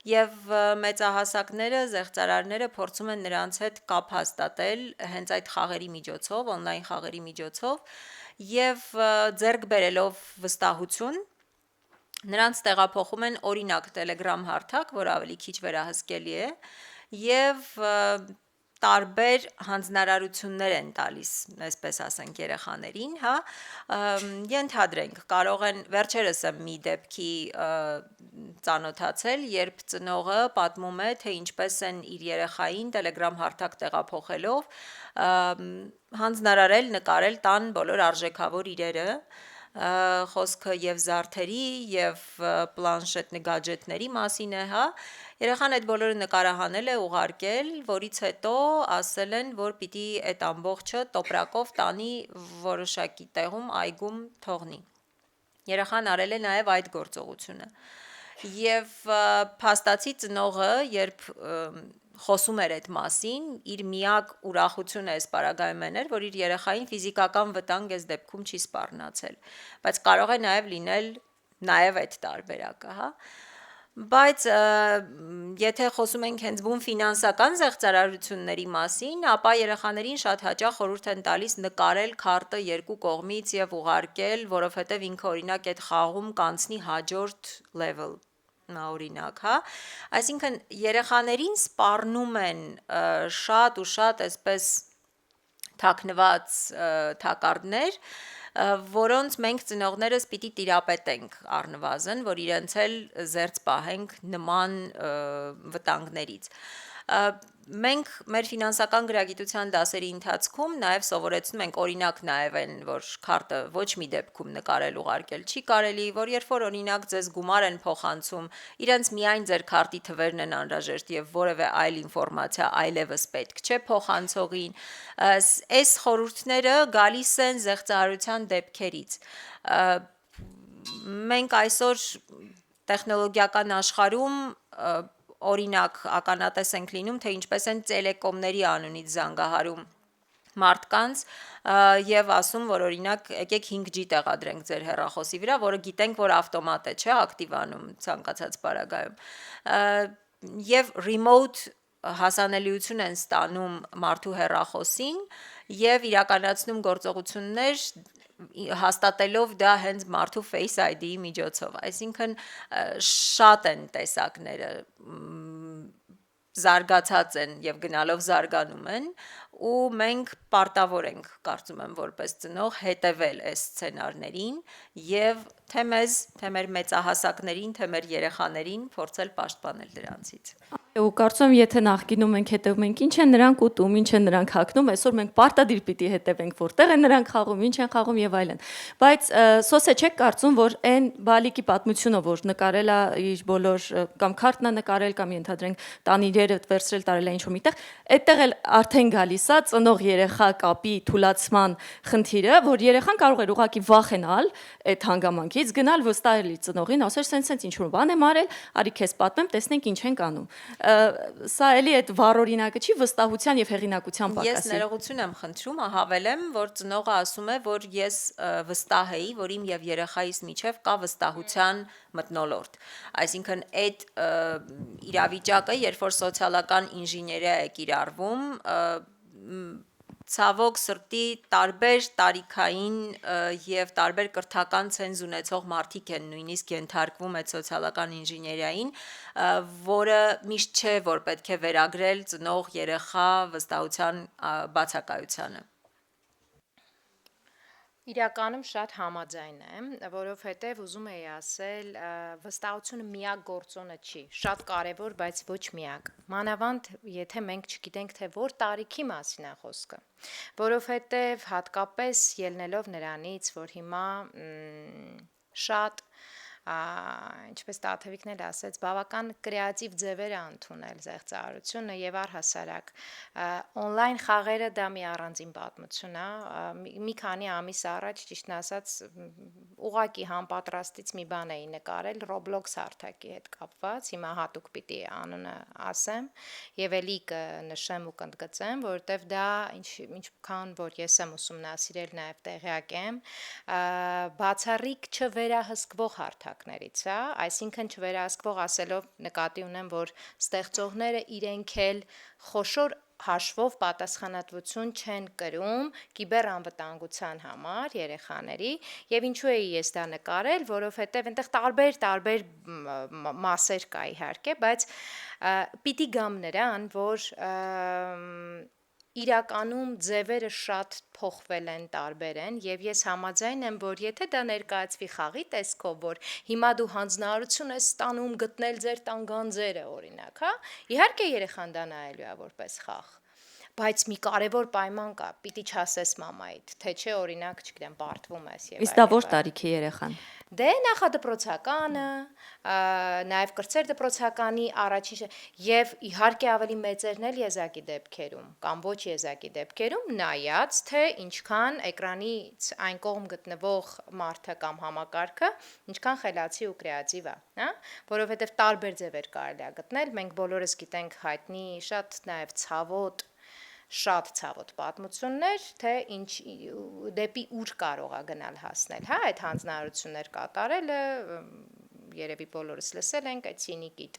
եւ մեծահասակները, զեղծարարները փորձում են նրանց հետ կապ հաստատել հենց այդ խաղերի միջոցով, on-line խաղերի միջոցով եւ ձեռք բերելով վստահություն նրանց տեղափոխում են օրինակ Telegram հարթակ, որ ավելի քիչ վերահսկելի է եւ տարբեր հանձնարարություններ են տալիս, այսպես ասենք երեխաներին, հա, ենթադրենք, կարող են վերջերս եմ մի դեպքի ծանոթացել, երբ ծնողը պատմում է, թե ինչպես են իր երեխային Telegram հարթակ տեղափոխելով հանձնարարել, նկարել տան բոլոր արժեքավոր իրերը, խոսքը եւ զարդերի եւ պլանշետ գadgetների մասին է, հա, երեխան այդ բոլորը նկարահանել է, ուղարկել, որից հետո ասել են, որ պիտի այդ ամբողջը տոպրակով տանի որոշակի տեղում այգում թողնի։ Երեխան արել է նաեւ այդ գործողությունը։ Եվ փաստացի ծնողը, երբ խոսում էր այդ մասին, իր միակ ուրախությունը այս պարագայում էր, որ իր երեխային ֆիզիկական վտանգ այս դեպքում չի սպառնացել, բայց կարող է նաև լինել նաև այդ տարբերակը, հա։ Բայց եթե խոսում ենք հենց բուն ֆինանսական զեղծարարությունների մասին, ապա երեխաներին շատ հաճախ խորհուրդ են տալիս նկարել քարտը երկու կողմից եւ ուղարկել, որովհետեւ ինքը օրինակ այդ խաղում կանցնի հաջորդ level օրինակ, հա, այսինքն երեխաներին սպառնում են շատ ու շատ այսպես թաքնված թակարդներ, որոնց մենք ծնողներս պիտի տիրապետենք առնվազն, որ իրենց էլ զերծ պահենք նման վտանգներից։ Մենք մեր ֆինանսական գրագիտության դասերի ընթացքում նաև սովորեցնում ենք օրինակ նաև այն, որ քարտը ոչ մի դեպքում նկարել ուղարկել չի կարելի, որ երբ որ օրինակ ձեզ գումար են փոխանցում, իրենց միայն ձեր քարտի թվերն են անհրաժեշտ եւ որևէ այլ ինֆորմացիա այլևս պետք չէ փոխանցողին։ Այս խորհուրդները գալիս են զեղծարարության դեպքերից։ Մենք այսօր տեխնոլոգիական աշխարհում օրինակ ականատես ենք լինում, թե ինչպես են տելեկոմների անունից զանգահարում մարդկանց եւ ասում, որ օրինակ եկեք 5G տեղադրենք ձեր հեռախոսի վրա, որը գիտենք, որ ավտոմատ է, չէ, ակտիվանում ցանկացած պարագայում։ Եվ remote հասանելիություն են ստանում մարդու հեռախոսին եւ իրականացնում գործողություններ հաստատելով դա հենց մարդու Face ID-ի միջոցով, այսինքն շատ են տեսակները զարգացած են եւ գնալով զարգանում են ու մենք պարտավոր ենք կարծում եմ որպես ծնող հետևել այս սցենարներին եւ թե մեզ, թե մեր մեծահասակներին, թե մեր երեխաներին փորձել պաշտպանել դրանցից։ Ու կարծում եմ, եթե նախկինում մենք հետևում ենք, ինչ են նրանք ուտում, ինչ են նրանք հագնում, այսօր մենք պարտադիր պիտի հետևենք, որտեղ են նրանք խաղում, ինչ են խաղում եւ այլն։ Բայց սոսե չեք կարծում, որ այն բալիկի պատմությունը, որ նկարել է իր բոլոր կամ քարտն է նկարել կամ ենթադրենք տանիրերը վերցրել տարել է ինչ-որ միտեղ, այդտեղ էլ արդեն գալիս է ծնող երեխա կապի թուլացման խնդիրը, որ երեխան կարող էր ուղղակի վախենալ այդ հանգամանքից, գնալ վստահել իր ծնողին, ասել սենց ինչ-որ բան եմ արել, արի քեզ պատմեմ, տեսնենք ինչ ենք անում։ Սա էլի այդ վառօրինակը չի վստահության եւ հեղինակության պակասի։ Ես ներողություն եմ խնդրում, հավելեմ, որ ծնողը ասում է, որ ես վստահ էի, որ իմ եւ երեխայիս միջև կա վստահության մթնոլորտ։ Այսինքն այդ իրավիճակը, երբ որ սոցիալական ինժեներիա է կիրառվում, ցավոք սրտի տարբեր տարիքային եւ տարբեր կրթական ցենզ ունեցող մարդիկ են նույնիսկ ենթարկվում այդ սոցիալական ինժեներիային, որը միշտ չէ, որ պետք է վերագրել ծնող երեխա վստահության բացակայությանը։ Իրականում շատ համաձայն եմ, որովհետև ուզում էի ասել, վստահությունը միակ գործոնը չի, շատ կարևոր, բայց ոչ միակ։ Մանավանդ, եթե մենք չգիտենք, թե որ տարիքի մասին է խոսքը, որովհետև հատկապես ելնելով նրանից, որ հիմա շատ ինչպես Տաթևիկն էլ ասեց, բավական կրեատիվ ձևեր է ընդունել զեղծարարությունը եւ առհասարակ on-line խաղերը դա մի առանձին պատմություն է, մի քանի ամիս առաջ ճիշտն ասած ուղակի համապատրաստից մի բան էի նկարել Roblox հարթակի հետ կապված, հիմա հատուկ պիտի անունը ասեմ եւ էլի կնշեմ ու կընդգծեմ, որովհետեւ դա ինչքան որ ես եմ ուսումնասիրել նաեւ տեղյակ եմ, բացառիկ չվերահսկվող հարթակ այսինքն չվերահսկվող ասելով նկատի ունեմ, որ ստեղծողները իրենք էլ խոշոր հաշվով պատասխանատվություն չեն կրում կիբերանվտանգության համար երեխաների եւ ինչու էի ես դա նկարել, որովհետեւ այնտեղ տարբեր մասեր կա իհարկե, բայց պիտի գամ նրան, որ իրականում ձևերը շատ փոխվել են, տարբեր են եւ ես համաձայն եմ, որ եթե դա ներկայացվի խաղի տեսքով, որ հիմա դու հանձնարարություն ես ստանում գտնել ձեր տան գանձերը, օրինակ, հա, իհարկե երեխան դա նայելու է որպես խաղ, բայց մի կարևոր պայման կա, պիտի չասես մամայիդ, թե չէ օրինակ, չգիտեմ, բարդվում ես եւ այլն։ Իսկ դա ո՞ր տարիքի երեխան։ Դե նախադպրոցականը, նաև կրտսեր դպրոցականի առաջին եւ իհարկե ավելի մեծերն էլ եզակի դեպքերում կամ ոչ եզակի դեպքերում նայած թե ինչքան էկրանից այն կողմ գտնվող մարդը կամ համակարգը ինչքան խելացի ու կրեատիվ է, հա, որովհետեւ տարբեր ձևեր կարելի է գտնել, մենք բոլորս գիտենք հայտնի շատ նաև ցավոտ շատ ցավոտ պատմություններ, թե ինչ դեպի ուր կարող է գնալ հասնել, հա, այդ հանձնարարություններ կատարելը, երևի բոլորս լսել ենք այդ ցինիկիտ,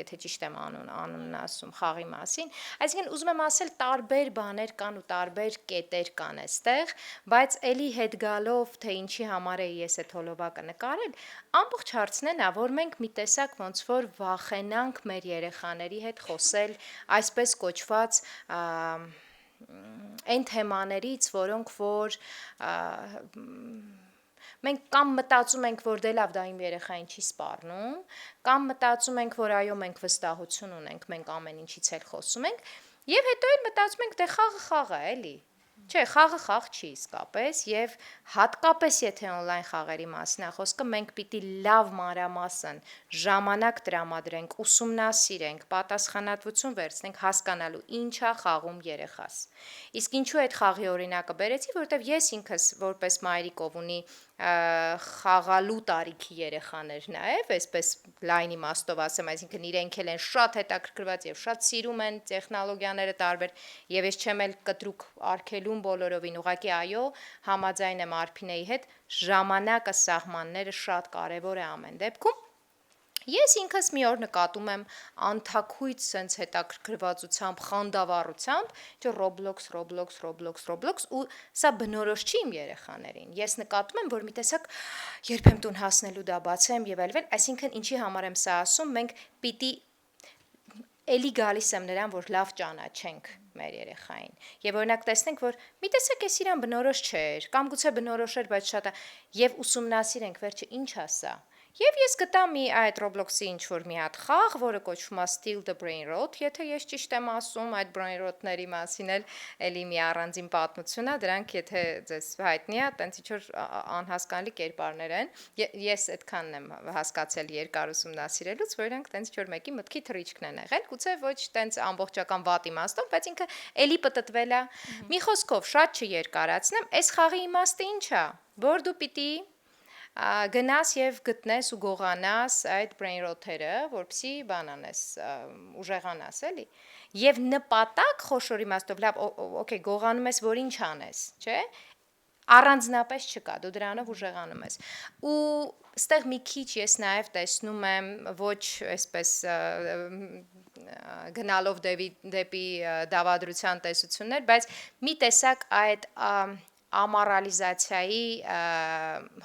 եթե ճիշտ եմ անունն ասում խաղի մասին, այսինքն ուզում եմ ասել տարբեր բաներ կան ու տարբեր կետեր կան այստեղ, բայց էլի հետ գալով, թե ինչի համար է ես այդ հոլովակը նկարել, ամբողջ հարցն է, որ մենք մի տեսակ ոնց որ վախենանք մեր երեխաների հետ խոսել, այսպես կոչված այն թեմաներից, որոնք որ մենք կամ մտածում ենք, որ դե լավ դա իմ երեխային չի սպառնում, կամ մտածում ենք, որ այո մենք վստահություն ունենք, մենք ամեն ինչից էլ խոսում ենք, եւ հետո էլ մտածում ենք, դե խաղը խաղ է, էլի։ Չէ, խաղը խաղ չի իսկապես եւ հատկապես եթե on-line խաղերի մասին է խոսքը, մենք պիտի լավ մանրամասն ժամանակ տրամադրենք, ուսումնասիրենք, պատասխանատվություն վերցնենք հասկանալու ինչ է խաղում երեխաս։ Իսկ ինչու այդ խաղի օրինակը բերեցի, որովհետեւ ես ինքս որպես մայրիկ ով ունի խաղալու տարիքի երեխաներ նաև, այսպես լայն իմաստով ասեմ, այսինքն իրենք էլ են շատ հետաքրքրված եւ շատ սիրում են տեխնոլոգիաները տարբեր եւ ես չեմ էլ կտրուկ արգելում բոլորովին, ուղղակի այո, համաձայն եմ Արփինեի հետ, ժամանակը սահմանները շատ կարեւոր է ամեն դեպքում։ Ես ինքս մի օր նկատում եմ անթակույց sense հետաքրքրվածությամբ, խանդավառությամբ, չէ Roblox ու սա բնորոշ չի իմ երեխաներին։ Ես նկատում եմ, որ մի տեսակ երբ եմ տուն հասնելու դա բացեմ եւ այլն, այսինքն ինչի համար եմ սա ասում, մենք պիտի էլի գալիս եմ նրան, որ լավ ճանաչենք մեր երեխային։ Եվ օրինակ տեսնենք, որ մի տեսակ էս իրան բնորոշ չէր, կամ գուցե բնորոշ էր, բայց շատ է, եւ ուսումնասիրենք վերջը ինչ է սա։ Եվ ես գտա մի այդ Roblox-ի ինչ որ մի հատ խաղ, որը կոչվում է Steal the Brain Rot, եթե ես ճիշտ եմ ասում, այդ brain rot-ների մասին էլի մի առանձին պատմություն է, դրանք եթե ձեզ հայտնի է, տենց ինչ որ անհասկանալի կերպարներ են։ Ես այդքանն եմ հասկացել երկար ուսումնասիրելուց, որ իրանք տենց ինչ որ մեկի մտքի թռիչքն են եղել, գուցե ոչ տենց ամբողջական վատ իմաստով, բայց ինքը էլի պտտվել է։ Մի խոսքով շատ չերկարացնեմ, այս խաղի իմաստը ինչ է, որ դու պիտի գնաս եւ գտնես ու գողանաս այդ brain rot-երը, որպեսի բանանես, ուժեղանաս, էլի։ Եվ նպատակ խոշոր իմաստով, լավ, օքեյ, գողանում ես, որ ինչ անես, չէ՞։ Առանձնապես չկա, դու դրանով ուժեղանում ես։ Ու ստեղ մի քիչ ես նաեւ տեսնում եմ ոչ այսպես գնալով դեպի դավադրության տեսություններ, բայց մի տեսակ այդ ամորալիզացիայի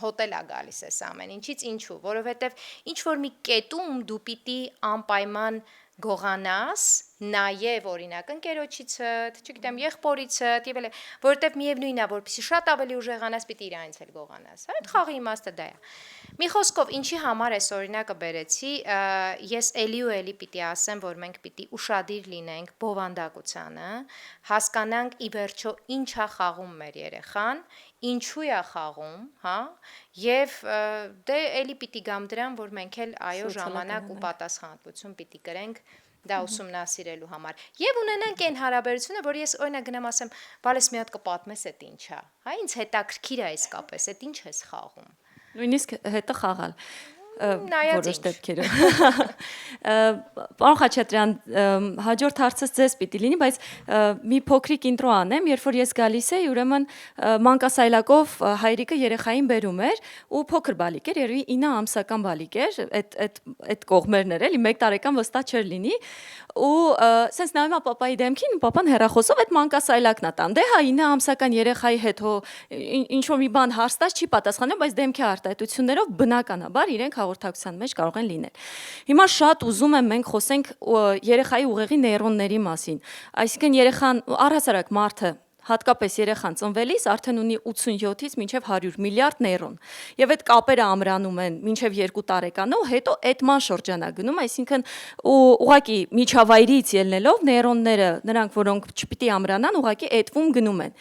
հոտել է գալիս էս ամեն ինչից ինչու, որովհետև ինչ որ մի կետում դու պիտի անպայման գողանաս, նաև օրինակ ընկերոջիցդ, չգիտեմ, եղբորիցդ եւ այլն, որովհետեւ միևնույնն է, որպեսզի շատ ավելի ուժեղանաս, պիտի իրանից էլ գողանաս։ Այդ խաղի իմաստը դա է։ Մի խոսքով, ինչի համար այս օրինակը բերեցի, ես էլի ու էլի պիտի ասեմ, որ մենք պիտի ուշադիր լինենք բովանդակությանը, հասկանանք ի վերջո ինչ է խաղում մեր երեխան, ինչու է խաղում, հա, եւ դե էլի պիտի գամ դրան, որ մենք էլ այո ժամանակ ու պատասխանատվություն պիտի կրենք դա ուսումնասիրելու համար։ Եվ ունենանք այն հարաբերությունը, որ ես օրինակ գնամ ասեմ, «Բալես մի հատ կպատմես, այդ ինչ է»։ Հա, ինձ հետաքրքիր է իսկապես, այդ ինչ ես խաղում։ Նույնիսկ հետը խաղալ Նայած դեպքերում։ Պարոն Խաչատրյան, հաջորդ հարցս ձեզ պիտի լինի, բայց մի փոքրիկ ինտրո անեմ, երբ որ ես գալիս էի, ուրեմն մանկասայլակով հայրիկը երեխային բերում էր ու փոքր բալիկ էր, երևի 9 ամսական բալիկ էր, այդ կողմերն էր, էլի 1 տարեկան վստահ չէր լինի, ու սենց նայում է պապայի դեմքին, պապան հեռախոսով այդ մանկասայլակն է տան։ Դե հա 9 ամսական երեխայի հետ հո ինչ որ մի բան հարցտած չի պատասխանում, բայց դեմքի արտահայտություններով բնականաբար իրենք հաղորդակցության մեջ կարող են լինել։ Հիմա շատ ուզում եմ մենք խոսենք երեխայի ուղեղի նեյրոնների մասին։ Այսինքն երեխան առհասարակ մարդը հատկապես երեխան ծնվելիս արդեն ունի 87-ից մինչև 100 միլիարդ նեյրոն։ Եվ այդ կապերը ամրանում են մինչև 2 տարեկանը, ու հետո էդման շրջանակ գնում, այսինքն ուղղակի միջավայրից ելնելով նեյրոնները, նրանք որոնք չպիտի ամրանան, ուղղակի էդվում գնում են։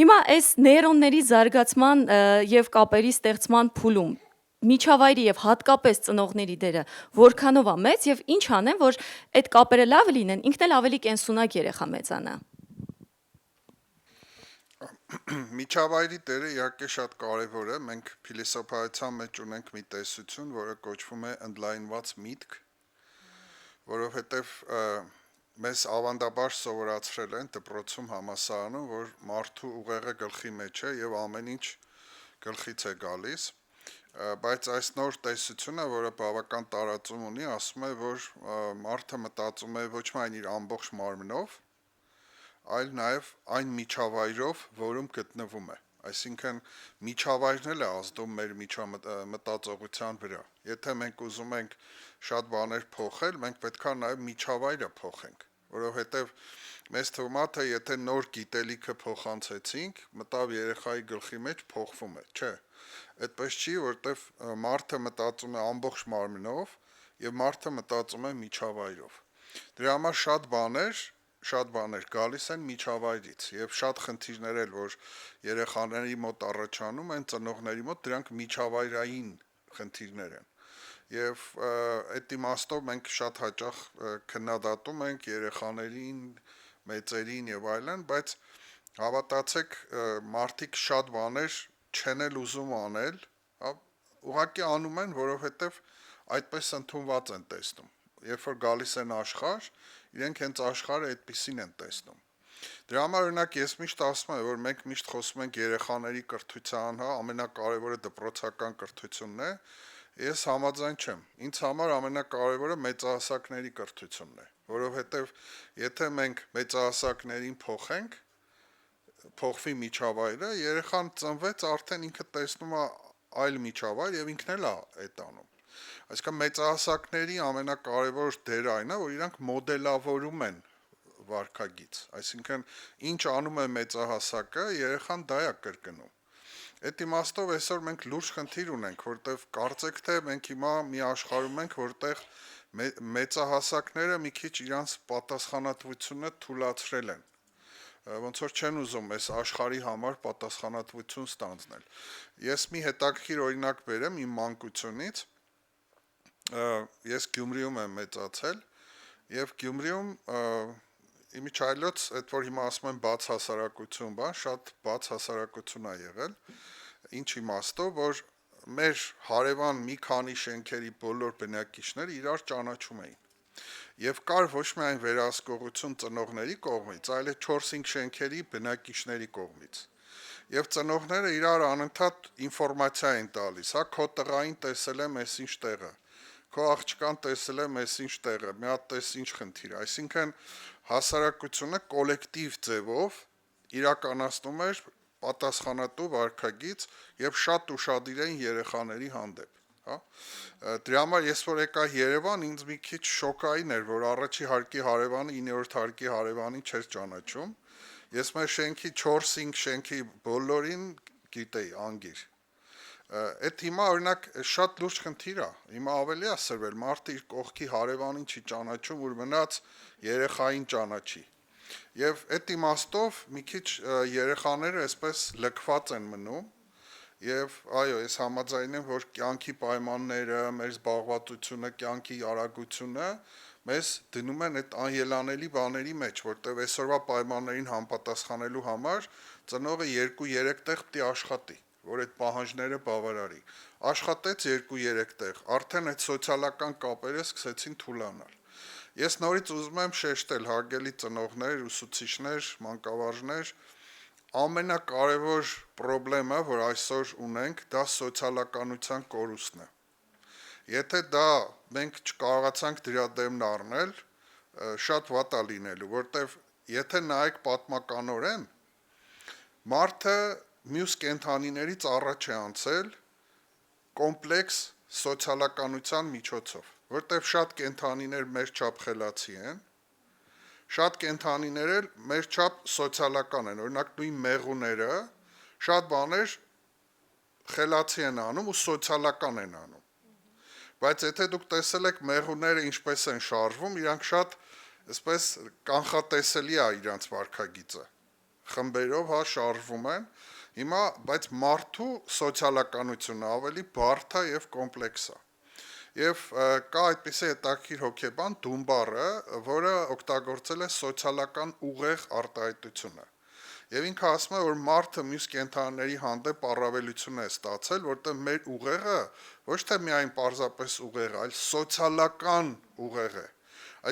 Հիմա այս նեյրոնների զարգացման եւ կապերի ստեղծման փուլում միջավայրի եւ հատկապես ծնողների դերը որքանով է մեծ եւ ինչ անեն, որ այդ կապերը լավ լինեն, ինքն էլ ավելի կենսունակ երեխա մեծանա։ Միջավայրի դերը իհարկե շատ կարևոր է, մենք փիլիսոփայության մեջ ունենք մի տեսություն, որը կոչվում է ընդլայնված միտք, որովհետև մեզ ավանդաբար սովորացրել են դպրոցում համալսարանում, որ մարդու ուղեղը գլխի մեջ է եւ ամեն ինչ գլխից է գալիս, բայց այս նոր տեսությունը, որը բավական տարածում ունի, ասում է, որ մարդը մտածում է ոչ միայն իր ամբողջ մարմնով, այլ նաև այն միջավայրով, որում գտնվում է։ Այսինքն միջավայրն էլ է ազդում մեր մտածողության վրա։ Եթե մենք ուզում ենք շատ բաներ փոխել, մենք պետքա նաև միջավայրը փոխենք, որովհետև մեզ թվում է, թե եթե նոր գիտելիքը փոխանցեցինք, մտավ երեխայի գլխի մեջ փոխվում է, չէ։ Այդպես չի, որովհետև մարդը մտածում է ամբողջ մարմնով եւ մարդը մտածում է միջավայրով։ Դրա համար շատ բաներ գալիս են միջավայրից եւ շատ խնդիրներ էլ, որ երեխաների մոտ առաջանում են, ծնողների մոտ, դրանք միջավայրային խնդիրներ են։ Եվ այդ իմաստով մենք շատ հաճախ քննադատում ենք երեխաներին, մեծերին եւ այլն, բայց հավատացեք, մարդիկ շատ բաներ չեն էլ ուզում անել, ուղղակի անում են, որովհետեւ այդպես ընդունված են տեսնում։ Երբ որ գալիս են աշխարհ, իրենք հենց աշխարհը այդպեսին են տեսնում։ Դրա համար օրինակ ես միշտ ասում եմ, որ մենք միշտ խոսում ենք երեխաների կրթության, հա, ամենակարևորը դպրոցական կրթությունն է, Ես համաձայն չեմ։ Ինձ համար ամենակարևորը մեծահասակների կրթությունն է, որովհետև եթե մենք մեծահասակներին փոխենք, փոխվի միջավայրը, երեխան ծնվեց, արդեն ինքը տեսնում է այլ միջավայր եւ ինքն էլ է այդ անում։ Այսինքն մեծահասակների ամենակարևոր դերը այն է, որ իրանք մոդելավորում են վարքագիծ, այսինքն ինչ անում է մեծահասակը, երեխան դա է կրկնում։ Այդ իմաստով այսօր մենք լուրջ խնդիր ունենք, որտեղ կարծեք թե մենք հիմա մի աշխարհում ենք, որտեղ մեծահասակները մի քիչ իրանց պատասխանատվությունը թույլատրել են։ Ոնց որ չեն ուզում այս աշխարհի համար պատասխանատվություն ստանձնել։ Ես մի հետաքրքիր օրինակ բերեմ իմ մանկությունից։ Ես Գյումրիում եմ մեծացել եւ Գյումրիում իմիջայլոց, այդ որ հիմա ասում են բաց հասարակություն, շատ բաց հասարակություն է եղել, ինչ իմաստով, որ մեր հարևան մի քանի շենքերի բոլոր բնակիչները իրար ճանաչում էին։ Եվ կար ոչ միայն վերահսկողություն ծնողների կողմից, այլ 4-5 շենքերի բնակիչների կողմից։ Եվ ծնողները իրար անընդհատ ինֆորմացիա են տալիս, հա, քո տղային տեսել եմ այս ինչ տեղը, քո աղջկան տեսել եմ այս ինչ տեղը, մի հատ տես ինչ խնդիր, այսինքն հասարակությունը կոլեկտիվ ձևով իրականացնում էր պատասխանատու վարքագիծ եւ շատ ուշադիր էին երեխաների հանդեպ, հա։ Դրա համար ես որ եկա Երևան, ինձ մի քիչ շոկային էր, որ առաջի հարկի հարևանը 9-րդ հարկի հարևանին չէր ճանաչում։ Ես մեր շենքի 4-5 շենքի բոլորին գիտեի անգիր։ Այդ հիմա օրինակ շատ լուրջ խնդիր է։ Հիմա ավելի է սրվել, մարդը իր կողքի հարևանին չի ճանաչում, որ մնաց երեխային ճանաչի։ Եվ այդ իմաստով մի քիչ երեխաները այսպես լքված են մնում, եւ այո, ես համաձայն եմ, որ կյանքի պայմանները, մեր զբաղվածությունը, կյանքի արագությունը մեզ դնում են այդ անելանելի բաների մեջ, որտեղ այսօրվա պայմաններին համապատասխանելու համար ծնողը 2-3 տեղ պետք է աշխատի, որ այդ պահանջները բավարարի։ Աշխատեց 2-3 տեղ, արդեն այդ սոցիալական կապերը սկսեցին թուլանալ։ Ես նորից ուզում եմ շեշտել, հարգելի ծնողներ, ուսուցիչներ, մանկավարժներ, ամենակարևոր խնդիրը, որ այսօր ունենք, դա սոցիալականության կորուստն է։ Եթե դա մենք չկարողացանք դրա դեմն առնել, շատ վատ է լինելու, որտեվ եթե նայեք պատմականորեն, մարդը մյուս կենդանիներից առաջ է անցել կոմպլեքս սոցիալականության միջոցով, որտեվ շատ կենդանիներ մեր չափ խելացի են, շատ կենդանիներ էլ մեր չափ սոցիալական են, օրինակ նույն մեղուները շատ բաներ խելացի են անում ու սոցիալական են անում։ Բայց եթե դուք տեսել եք մեղուները ինչպես են շարժվում, իրանք շատ այսպես կանխատեսելի է իրանց վարքագիծը։ Խմբերով հա շարժվում են։ Հիմա բայց մարդու սոցիալականությունը ավելի բարդ է եւ կոմպլեքս է։ Եվ կա այդպիսի հետաքրքիր հոգեբան Դումբարը, որը օգտագործել է սոցիալական ուղեղ արտահայտությունը։ Եվ ինքը ասում է, որ մարդը մյուս կենդանիների հանդեպ առավելություն է ստացել, որտեղ մեր ուղեղը ոչ թե միայն պարզապես ուղեղ, այլ սոցիալական ուղեղ է։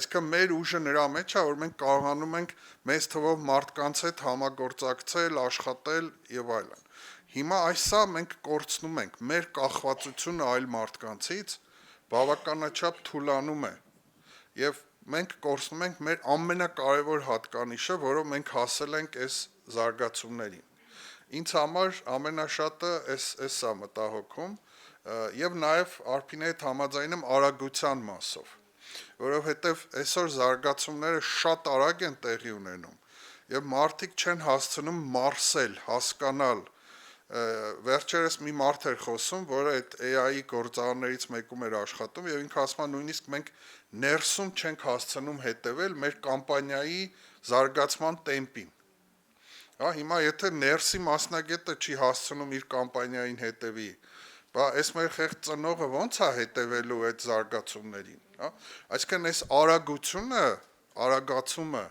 Այսինքն մեր ուժը նրա մեջ է, որ մենք կարողանում ենք մեծ թվով մարդկանց հետ համագործակցել, աշխատել եւ այլն։ Հիմա այսա մենք կորցնում ենք, մեր կախվածությունը այլ մարդկանցից բավականաչափ թուլանում է եւ մենք կորցնում ենք մեր ամենակարևոր հատկանիշը, որով մենք հասել ենք այս զարգացումներին։ Ինձ համար ամենաշատը էս է մտահոգում եւ նաեւ Արփինի հետ համաձայն եմ արագության մասով, որովհետեւ այսօր զարգացումները շատ արագ են տեղի ունենում եւ մարդիկ չեն հասցնում մարսել, հասկանալ։ Վերջերս մի մարդ էր խոսում, որը այդ AI-ի գործարարներից մեկում էր աշխատում եւ ինքը ասում է նույնիսկ մենք ներսում չենք հասցնում հետեւել մեր կամպանիայի զարգացման տեմպին։ Հա, հիմա եթե ներսի մասնագետը չի հասցնում իր կամպանիային հետևի, բա այս մեր խեղճ ծնողը ո՞նց է հետևելու այդ զարգացումներին, հա։ Այսինքն այս արագացումը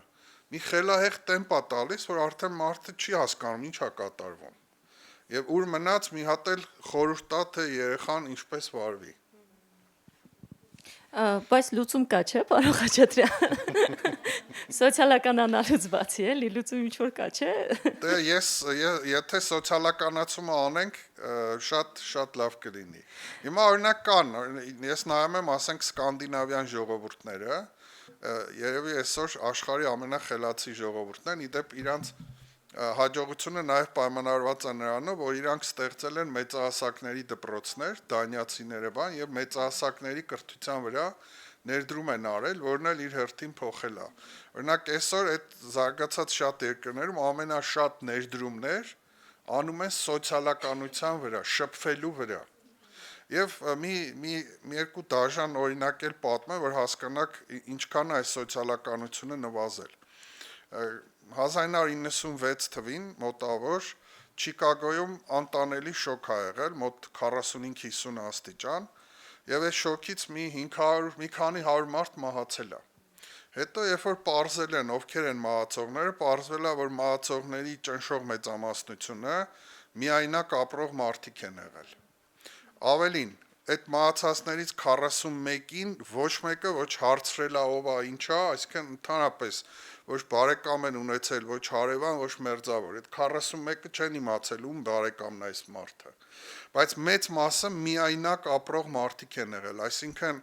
մի խելահեղ տեմպ է տալիս, որ արդեն մարդը չի հասկանում ինչ է կատարվում։ Եվ ուր մնաց մի հատ էլ խորհուրդ տա, թե երեխան ինչպես վարվի։ Բայց լուծում կա, չէ, պարոն Խաչատրյան։ Սոցիալական անալուց բացի էլի լուծում ինչ որ կա, չէ։ Դե եթե սոցիալականացումը անենք, շատ լավ կլինի։ Հիմա օրինակ կան, ես նայում եմ, ասենք սկանդինավյան ժողովուրդները, երևի այսօր աշխարհի ամենախելացի ժողովուրդն են, իդեպ իրանց հաջողությունը նաև պայմանավորված է նրանով, որ իրանք ստեղծել են մեծահասակների դպրոցներ, դանիացիները բան, եւ մեծահասակների կրթության վրա ներդրում են արել, որն էլ իր հերթին փոխել է։ Օրինակ այսօր այդ զարգացած շատ երկրներում ամենաշատ ներդրումներ անում են սոցիալականության վրա, շփվելու վրա։ Եվ մի երկու դաժան օրինակ էլ պատմեմ, որ հասկանաք ինչքան է այս սոցիալականությունը նվազել։ 1996 թվին մոտավոր Չիկագոյում անտանելի շոկ ա եղել, մոտ 45-50 աստիճան, եւ այս շոկից մի քանի 100 մարդ մահացել է։ Հետո երբ որ պարզել են ովքեր են մահացողները, պարզվել է, որ մահացողների ճնշող մեծամասնությունը միայնակ ապրող մարդիկ են եղել։ Ավելին, այդ մահացածներից 41-ին ոչ մեկը ոչ հարցրել է ով է, ինչ է, այսինքն ընդհանրապես ոչ բարեկամ են ունեցել, ոչ հարևան, ոչ մերձավոր։ Այդ 41-ը չեն իմացել ում բարեկամն է այս մարդը։ Բայց մեծ մասը միայնակ ապրող մարդիկ են եղել, այսինքն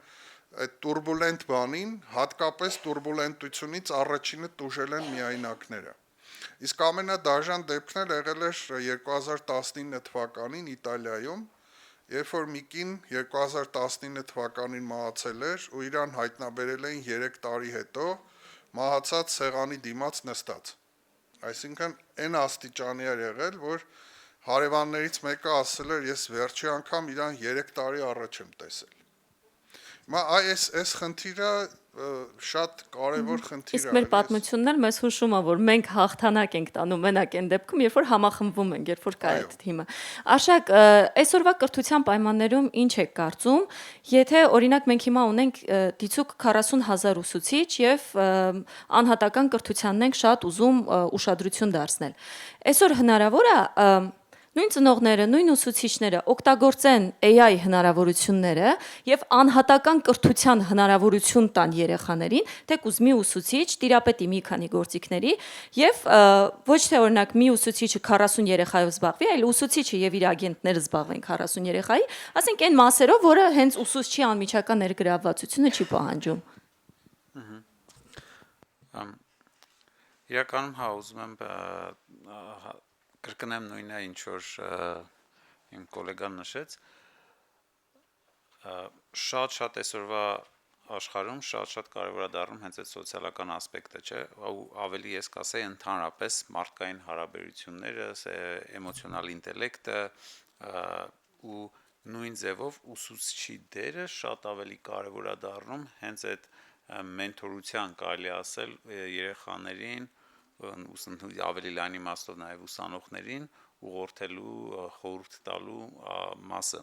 այդ турբուլենտ բանին, հատկապես турբուլենտությունից առաջինը տուժել են միայնակները։ Իսկ ամենադաժան դեպքն էլ եղել էր 2019 թվականին Իտալիայում, երբ որ Միկին 2019 թվականին մահացել էր ու իրան հայտնաբերել էին 3 տարի հետո մահացած սեղանի դիմաց նստած։ Այսինքն այն աստիճանի էր եղել, որ հարևաններից մեկը ասել էր ես վերջի անգամ իրան 3 տարի առաջ եմ տեսել։ Հիմա այս խնդիրը շատ կարևոր խնդիր է։ Իսկ մեր պատմությունն էլ մեզ հուշում է, որ մենք հաղթանակ ենք տանում մենակ այն դեպքում, երբ որ համախմբվում ենք, երբ որ կա այդ թիմը։ Արշակ, այսօրվա կրթության պայմաններում ինչ եք կարծում, եթե օրինակ մենք հիմա ունենք դիցուք 40,000 ուսուցիչ եւ անհատական կրթությանն ենք շատ ուզում ուշադրություն դարձնել։ Այսօր հնարավոր է նույն ծնողները, նույն ուսուցիչները օգտագործեն AI հնարավորությունները եւ անհատական կրթության հնարավորություն տան երեխաներին, թեկուզ մի ուսուցիչ տիրապետի մի քանի գործիքների եւ ոչ թե օրինակ մի ուսուցիչը 40 երեխայով զբաղվի, այլ ուսուցիչը եւ իր ագենտները զբաղվեն 40 երեխայի, ասենք այն մասերով, որը հենց ուսուցչի անմիջական ներգրավվածությունը չի պահանջում։ Իրականում հա ուզում եմ կրկնեմ նույնը ինչ որ իմ գոլեգան նշեց շատ այսօրվա աշխարհում շատ կարևոր է դառնում հենց այդ սոցիալական ասպեկտը, չէ, ու ավելի ես կասեի ընդհանրապես մարդկային հարաբերությունները, էմոցիոնալ ինտելեկտը ու նույն ձևով ուսուցչի դերը շատ ավելի կարևոր է դառնում հենց այդ մենթորության կարելի ասել երեխաներին ավելի լայն իմաստով նաև ուսանողներին ուղղորդելու, խորհուրդ տալու մասը։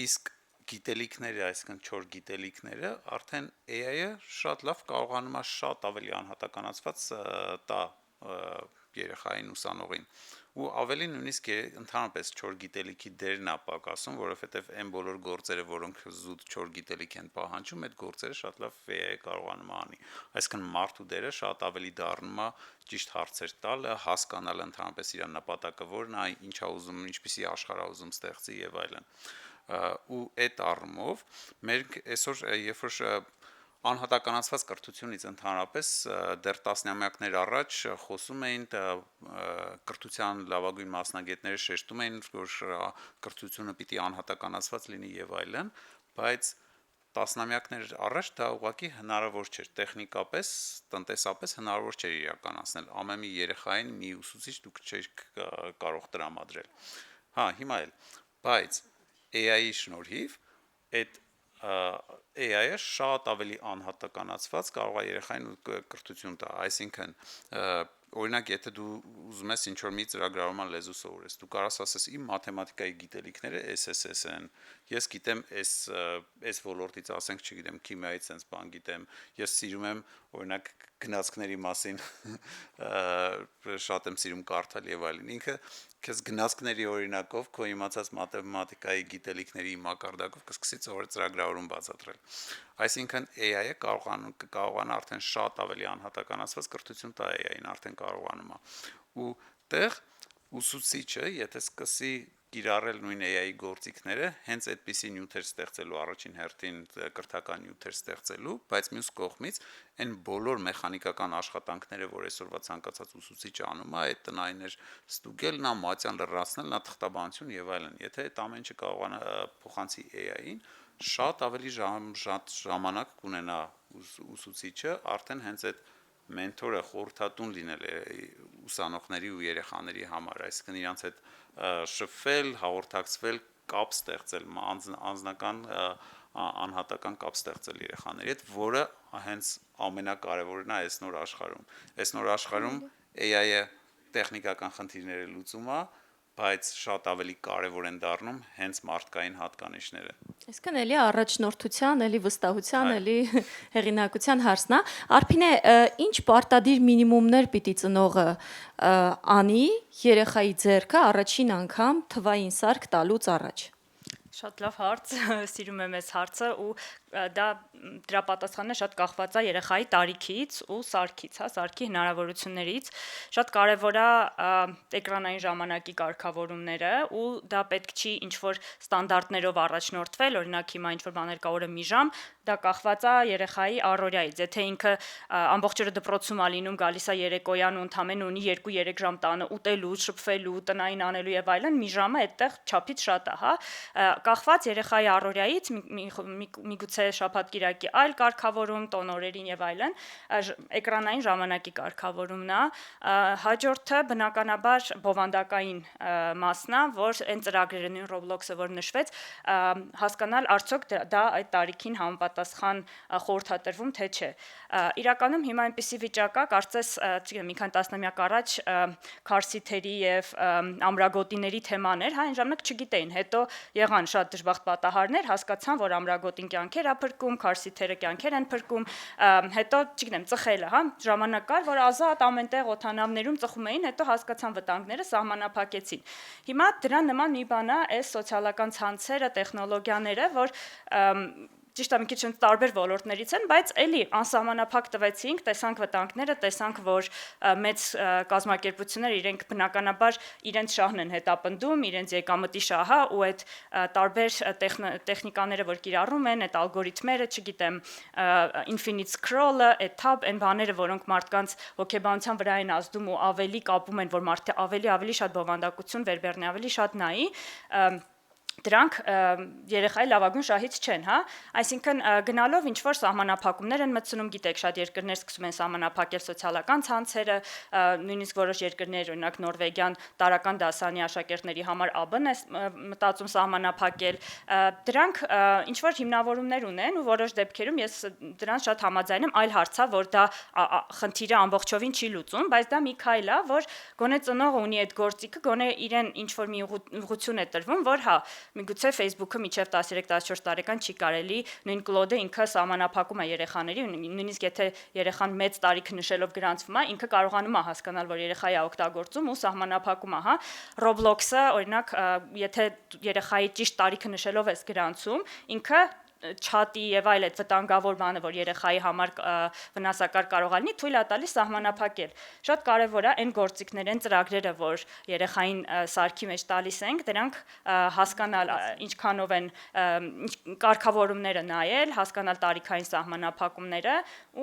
Իսկ գիտելիքները, այսինքն 4 գիտելիքները, արդեն AI-ը շատ լավ կարողանում է շատ ավելի անհատականացված տա երեխային ուսանողին։ Ու ավելի նույնիսկ ընդհանրապես 4 գիտելիքի դերն է պակասում, որովհետև այն բոլոր գործերը, որոնք զուտ 4 գիտելիք են պահանջում, այդ գործերը շատ լավ AI կարողանում է անի։ Այսինքն մարդու դերը շատ ավելի դառնում է ճիշտ հարցեր տալը, հասկանալ ընդհանրապես իր նպատակը որն է, ինչ է ուզում, ինչպիսի աշխարհ է ուզում ստեղծի եւ այլն։ Ու այդ առումով մենք այսօր երբ որ անհատականացված կրթությունից ընդհանրապես դեռ տասնամյակներ առաջ խոսում էին կրթության լավագույն մասնագետները շեշտում էին, որ կրթությունը պիտի անհատականացված լինի եւ այլն, բայց տասնամյակներ առաջ դա ուղղակի հնարավոր չէր, տեխնիկապես, տնտեսապես հնարավոր չէր իրականացնել։ Ամեն մի երեխային մի ուսուցիչ դուք չեք կարող տրամադրել։ Հա, հիմա էլ, բայց AI-ի շնորհիվ այդ AI-ը շատ ավելի անհատականացված կարող է երեխային կրթություն տա, այսինքն օրինակ եթե դու ուզում ես ինչ-որ մի ծրագրավորման լեզու սովորես, դու կարաս ասես իմ մաթեմատիկայի գիտելիքները SSS են, ես գիտեմ այս ոլորտից, ասենք, չգիտեմ, քիմիայից sense բան գիտեմ, ես սիրում եմ օրինակ գնացքների մասին շատ եմ սիրում կարդալ եւ այլն։ Ինքը քեզ գնացքների օրինակով քո իմացած մաթեմատիկայի գիտելիքների մակարդակով կսկսի ծրագրավորում բացատրել։ Այսինքն AI-ը կարողանա արդեն շատ ավելի անհատականացված կրթություն տա AI-ին, արդեն կարողանում է։ Ու տեղ ուսուցիչը, եթե սկսի կիրառել նույն AI-ի գործիքները, հենց այդպիսի նյութեր ստեղծելու առաջին հերթին կրթական նյութեր ստեղծելու, բայց մյուս կողմից այն բոլոր մեխանիկական աշխատանքները, որ այսօրվա ցանկացած ուսուցիչ անում է, այդ տնայիններ ստուգել, նա մատյան լրացնել, նա թղթաբանություն եւ այլն։ Եթե այդ ամեն ինչը կարողանա փոխանցի AI-ին, շատ ավելի ժամանակ կունենա ուսուցիչը արդեն հենց այդ մենթորը խորհրդատուն լինել ուսանողների ու երեխաների համար, այսինքն իրանց հետ շփվել, հաղորդակցվել, կապ ստեղծել, անձնական անհատական կապ ստեղծել երեխաների հետ, որը հենց ամենակարևորն է այս նոր աշխարհում։ Այս նոր աշխարհում AI-ը տեխնիկական խնդիրները լուծում է, բայց շատ ավելի կարևոր են դառնում հենց մարդկային հատկանիշները։ Այսինքն էլի առաջնորդության, էլի վստահության, էլի հեղինակության հարցն է։ Արփինե, ինչ պարտադիր մինիմումներ պիտի ծնողը անի երեխայի ձեռքը առաջին անգամ թվային սարք տալուց առաջ։ Շատ լավ հարց, սիրում եմ այս հարցը ու դա դրա պատասխանը շատ կախված է երեխայի տարիքից ու սարքից, հա, սարքի հնարավորություններից։ Շատ կարևոր է էկրանային ժամանակի կարգավորումները ու դա պետք չի ինչ-որ ստանդարտներով առաջնորդվել, օրինակ հիմա ինչ-որ բաներ կա օրը մի ժամ, դա կախված է երեխայի առօրյայից։ Եթե ինքը ամբողջ օրը դպրոցում է լինում, գալիս է երեկոյան ու ընդամենը ունի 2-3 ժամ տանը ուտելու, շփվելու, տնային անելու եւ այլն, մի ժամը այդտեղ չափից շատ է, հա։ Կախված երեխայի առօրյայից միգուցե շաբաթ-կիրակի այլ կարգավորում, տոնորերին եւ այլն, էկրանային ժամանակի կարգավորումն է։ Հաջորդը բնականաբար բովանդակային մասն է, որ այն ծրագրերը նույն Roblox-ը որ նշվեց, հասկանալ արդյոք դա այդ տարիքին համապատասխան խորհրդատրվում թե չէ։ Իրականում հիմա այնպիսի վիճակ է, կարծես, չգիտեմ, մի քանի տասնամյակ առաջ քարսիթերի եւ ամրագոտիների թեմաներ, հա, այն ժամանակ չգիտեին, հետո եղան շատ դժբախտ պատահարներ, հասկացան, որ ամրագոտին կյանքեր է փրկում, քարսիթերը կյանքեր են փրկում, հետո, չգիտեմ, ծխելը, հա, ժամանակ կար, որ ազատ ամենտեղ օթանավներում ծխում էին, հետո հասկացան վտանգները, սահմանափակեցին։ Հիմա դրա նման մի բան է այս սոցիալական ցանցերը, տեխնոլոգիաները, որ ճիշտ է մի քիչ տարբեր ոլորտներից են, բայց էլի անսահմանափակ տվեցինք, տեսանք վտանգները, տեսանք, որ մեծ կազմակերպությունները իրենք բնականաբար իրենց շահն են հետապնդում, իրենց եկամտի շահը ու այդ տարբեր տեխնիկաները, որ կիրառում են, այդ ալգորիթմերը, չգիտեմ, infinite scroll-ը, այդ tab, այն բաները, որոնք մարդկանց հոգեբանության վրա են ազդում ու ավելի կապում են, որ մարդը ավելի շատ բովանդակություն վերբեռնի, ավելի շատ նայի, դրանք երեխայի լավագույն շահից չեն, հա, այսինքն գնալով ինչ որ սահմանափակումներ են մտցնում, գիտեք, շատ երկրներ սկսում են սահմանափակել սոցիալական ցանցերը, նույնիսկ որոշ երկրներ, օրինակ Նորվեգիան տարական դասանի աշակերտների համար ԱԲ-ն է մտածում սահմանափակել, դրանք ինչ որ հիմնավորումներ ունեն ու որոշ դեպքերում ես դրանց շատ համաձայն եմ, այլ հարց է, որ դա խնդիրը ամբողջովին չի լուծում, բայց դա մի քայլ է, որ գոնե ծնողը ունի այդ գործիքը, գոնե իրեն ինչ որ մի ուղղություն է տրվում, որ հա միգուցե Facebook-ը մինչև 13-14 տարեկան չի կարելի, նույն Claude-ը ինքը սահմանափակում է երեխաների, նույնիսկ եթե երեխան մեծ տարիք նշելով գրանցվում է, ինքը կարողանում է հասկանալ, որ երեխայի օգտագործում ու սահմանափակում է, հա։ Roblox-ը, օրինակ, եթե երեխայի ճիշտ տարիքը նշելով ես գրանցում, ինքը չաթի եւ այլ այդ վտանգավոր բանը, որ երեխայի համար վնասակար կարող է լինի, թույլ է տալիս սահմանափակել։ Շատ կարեւոր է այն գործիքները, այն ծրագրերը, որ երեխային սարքի մեջ տալիս ենք, դրանք հասկանալ ինչքանով են կարգավորումները նայել, հասկանալ տարիքային սահմանափակումները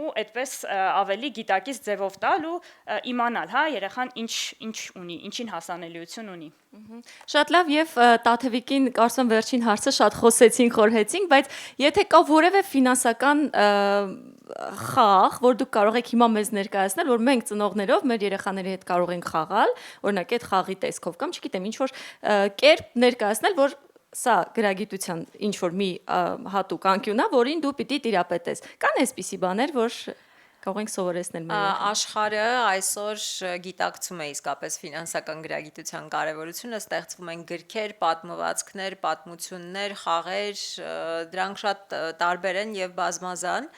ու այդպես ավելի գիտակից ձևով տալ ու իմանալ, հա, երեխան ինչ ունի, ինչին հասանելիություն ունի։ Շատ լավ եւ Տաթևիկին կարծում վերջին հարցը շատ խոսեցինք, խորհեցինք, բայց եթե կա որևէ ֆինանսական խաղ, որ դուք կարող եք հիմա մեզ ներկայացնել, որ մենք ծնողներով մեր երեխաների հետ կարող ենք խաղալ, օրինակ այդ խաղի տեսքով կամ չգիտեմ, ինչ որ կերպ ներկայացնել, որ սա գրագիտության ինչ որ մի հատուկ անկյուն է, որին դու պիտի տիրապետես։ Կան այսպիսի բաներ, որ Կարող ենք սովորեցնել մեր Աշխարհը այսօր գիտակցում է իսկապես ֆինանսական գրագիտության կարևորությունը, ստեղծվում են գրքեր, պատմվածքներ, պատմություններ, խաղեր, դրանք շատ տարբեր են եւ բազմազան,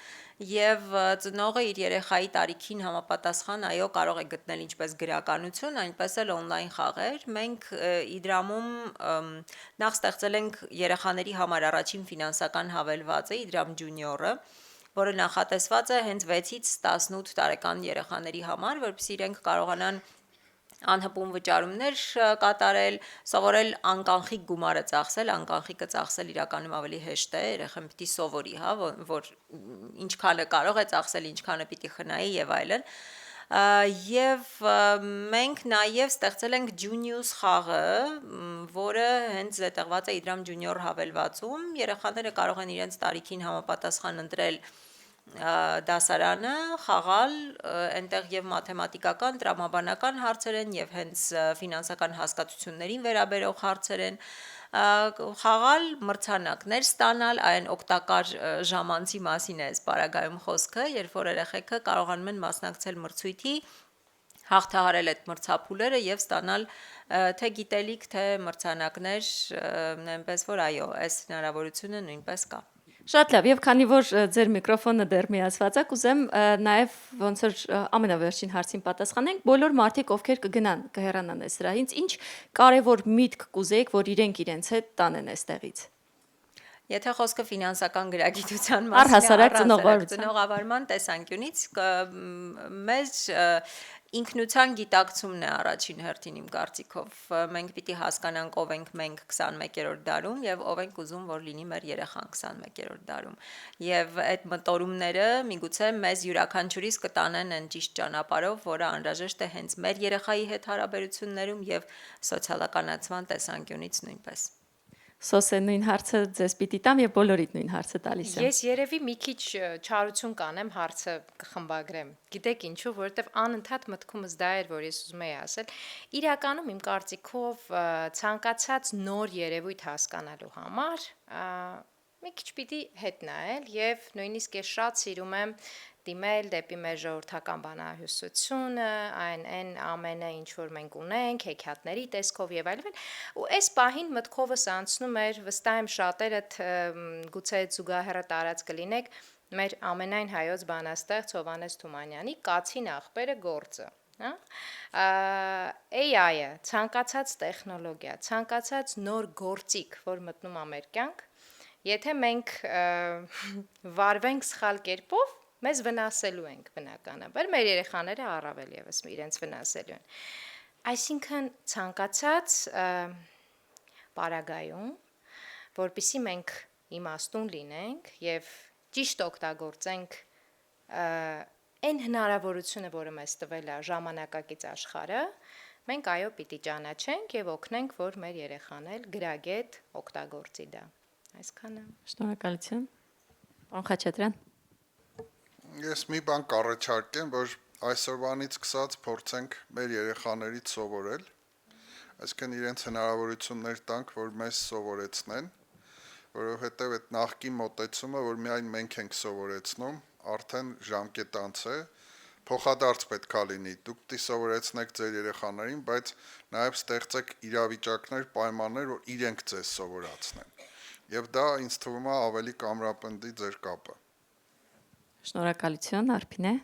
եւ ծնողը իր երեխայի տարիքին համապատասխան այո կարող է գտնել ինչպես գրականություն, այնպես էլ on-line խաղեր։ Մենք Իդրամում նախ ստեղծել ենք երեխաների համար առաջին ֆինանսական հավելվածը Իդրամ Junior-ը, որը նախատեսված է հենց 6-ից 18 տարեկան երեխաների համար, որպեսզի իրենք կարողանան անհպում վճարումներ կատարել, սովորել անկանխիկ գումարը ծախսել, անկանխիկը ծախսել իրականում ավելի հեշտ է, երեխան պիտի սովորի, հա, որ ինչքանը կարող է ծախսել, ինչքանը պիտի խնայի եւ այլն։ Եվ մենք նաև ստեղծել ենք Junius խաղը, որը հենց զետեղված է Իդրամ Junior հավելվածում, երեխաները կարող են իրենց տարիքին համապատասխան ընտրել դասարանը, խաղալ, այնտեղ եւ մաթեմատիկական, տրամաբանական հարցեր են եւ հենց ֆինանսական հասկացություններին վերաբերող հարցեր են, խաղալ, մրցանակներ ստանալ, այն օգտակար ժամանցի մասին է այս պարագայում խոսքը, երբ որ երեխեքը կարողանում են մասնակցել մրցույթի, հաղթահարել այդ մրցափուլերը եւ ստանալ թե գիտելիք, թե մրցանակներ, այնպես որ այո, այս հնարավորությունը նույնպես կա։ Շատ լավ, եւ քանի որ ձեր միկրոֆոնը դեռ միացված է, կուզեմ նաեւ ոնց որ ամենավերջին հարցին պատասխանենք, բոլոր մարդիկ ովքեր կգնան, կհեռանան այս սրահից, ինչ կարևոր միտք կուզեիք, որ իրենց հետ տանեն այստեղից։ Եթե խոսքը ֆինանսական գրագիտության Առհասարակ ծնողավարման տեսանկյունից մեզ ինքնության գիտակցումն է առաջին հերթին իմ կարծիքով։ Մենք պիտի հասկանանք ով ենք մենք 21-րդ դարում եւ ով ենք ուզում որ լինի մեր երեխան 21-րդ դարում։ Եվ այդ մտորումները միգուցե մեզ յուրաքանչյուրիս կտանեն այն ճիշտ ճանապարհով, որը անհրաժեշտ է հենց մեր երեխայի հետ հարաբերություններում եւ սոցիալականացման տեսանկյունից նույնպես։ Սոսե նույն հարցը ձեզ պիտի տամ եւ բոլորիդ նույն հարցը տալիս եմ։ Ես երևի մի քիչ չարություն կանեմ, հարցը կխմբագրեմ։ Գիտեք ինչու, որովհետև անընդհատ մտքումս դա էր, որ ես ուզում էի ասել։ Իրականում իմ կարծիքով ցանկացած նոր երևույթ հասկանալու համար մի քիչ պիտի հետ նայել եւ նույնիսկ ես շատ սիրում եմ դիմել դեպի մեր ժողովրդական բանահյուսությունը, այն ամենը ինչ որ մենք ունենք, հեքիաթների տեսքով եւ այլն, ու այս պահին մտքովս անցնում էր, վստահ եմ շատերդ գուցե զուգահեռը տարած կլինեք, մեր ամենայն հայոց բանաստեղծ Հովհաննես Թումանյանի Կացին աղբերը գործը, հա? AI-ը, ցանկացած տեխնոլոգիա, ցանկացած նոր գործիք, որ մտնում է մեր կյանք, եթե մենք վարվենք սխալ կերպով, մեզ վնասելու ենք բնականաբար, մեր երեխաները առավել եւս իրենց վնասելու են։ Այսինքն ցանկացած պարագայում, որpիսի մենք իմաստուն լինենք եւ ճիշտ օգտագործենք այն հնարավորությունը, որը մեզ տվել է ժամանակակից աշխարհը, մենք այո պիտի ճանաչենք եւ օգնենք, որ մեր երեխան էլ գրագետ օգտագործի դա։ Այսքանը։ Շնորհակալություն։ Պարոն Խաչատրյան։ Ես մի բան կառաջարկեմ, որ այսօրվանից սկսած փորձենք մեր երեխաներից սովորել, այսինքն իրենց հնարավորություններ տանք, որ մեզ սովորեցնեն, որովհետև այդ նախկին մոտեցումը, որ միայն մենք ենք սովորեցնում, արդեն ժամկետանց է, փոխադարձ պետք է լինի, դուք պիտի սովորեցնեք ձեր երեխաներին, բայց նաև ստեղծեք իրավիճակներ, պայմաններ, որ իրենք ձեզ սովորացնեն, եւ դա ինձ թվում է ավելի կամրապնդի ձեր կապը։ Շնորհակալություն, Արփինե։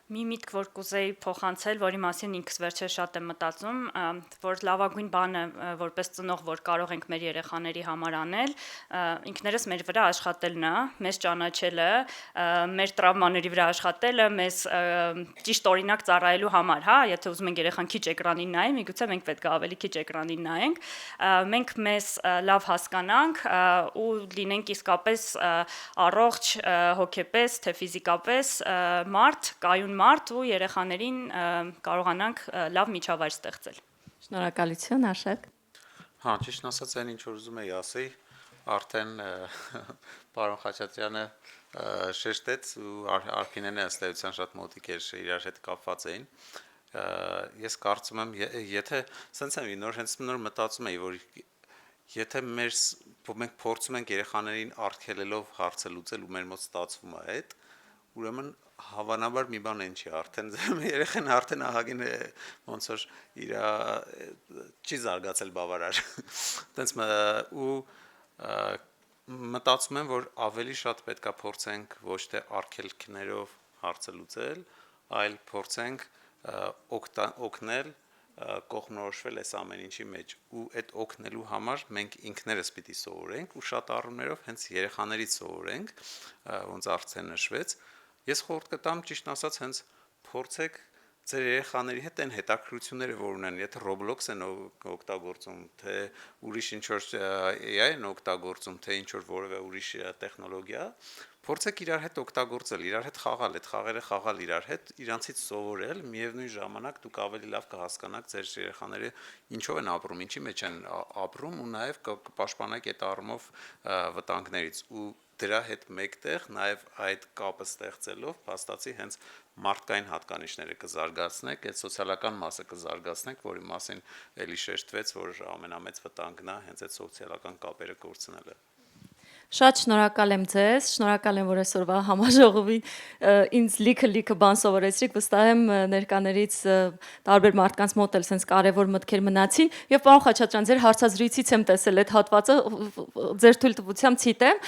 Մի միտք, որ կուզեի փոխանցել, որի մասին ինքս վերջերս շատ եմ մտածում, որ լավագույն բանը որպես ծնող, որ կարող ենք մեր երեխաների համար անել, ինքներս մեր վրա աշխատելն է, մեզ ճանաչելը, մեր տրավմաների վրա աշխատելը, մեզ ճիշտ օրինակ ծառայելու համար, հա, եթե ուզում ենք երեխան քիչ էկրանին նայի, միգուցե մենք պետք է ավելի քիչ էկրանին նայենք, մենք մեզ լավ հասկանանք ու լինենք իսկապես առողջ հոգեպես, թե ֆիզիկապես մարդ, կայուն մարդ ու երեխաներին կարողանանք լավ միջավայր ստեղծել։ Շնորհակալություն, Արշակ։ Հա, ճիշտ ասած, այն ինչ որ ուզում էի ասեի, արդեն պարոն Խաչատրյանը շեշտեց ու Արփինեն ըստ էության շատ մոտիկ էր իրար հետ կապված էին։ Ես կարծում եմ, եթե սենց եմ նոր հենց նոր մտածում էի, որ եթե մենք փորձում ենք երեխաներին արգելելով հարցը լուծել ու մեր մոտ ստացվում է այդ, ուրեմն հավանաբար մի բան են չի, արդեն երեխան արդեն ահագին է ոնց որ իր չի զարգացել բավարար։ Տենց ու մտածում եմ, որ ավելի շատ պետքա փորձենք ոչ թե արգելքներով հարցը լուծել, այլ փորձենք օգնել կողմնորոշվել այս ամեն ինչի մեջ ու այդ օգնելու համար մենք ինքներս պիտի սովորենք ու շատ առումներով հենց երեխաներից սովորենք, ոնց արդեն նշվեց։ Ես խորհուրդ կտամ ճիշտ ասած հենց փորձեք ձեր երեխաների հետ այն հետաքրքրությունները, որ ունեն, եթե Roblox են օգտագործում, թե ուրիշ ինչ-որ AI են օգտագործում, թե ինչ-որ որևէ ուրիշ տեխնոլոգիա, փորձեք իրար հետ օգտագործել, իրար հետ խաղալ, այդ խաղերը խաղալ իրար հետ, իրանցից սովորել, միևնույն ժամանակ դուք ավելի լավ կհասկանաք ձեր երեխաները ինչով են ապրում, ինչի մեջ են ապրում ու նաև կպաշտպանեք այդ առումով վտանգներից ու դրա հետ մեկտեղ նաև այդ կապը ստեղծելով փաստացի հենց մարդկային հատկանիշները կզարգացնեք, այդ սոցիալական մասը կզարգացնեք, որի մասին էլի շեշտվեց, որ ամենամեծ վտանգն է հենց այդ սոցիալական կապերը կորցնելը։ Շատ շնորհակալ եմ ձեզ, շնորհակալ եմ, որ այսօրվա համաժողովին ինձ լիքը բան սովորեցրիք, վստահ եմ ներկաներից տարբեր մարդկանց մոտ էլ sense կարևոր մտքեր մնացին, եւ պարոն Խաչատրյան, ձեր հարցազրույցից եմ տեսել այդ հատվածը, ձեր թույլտվությամբ ցիտեմ,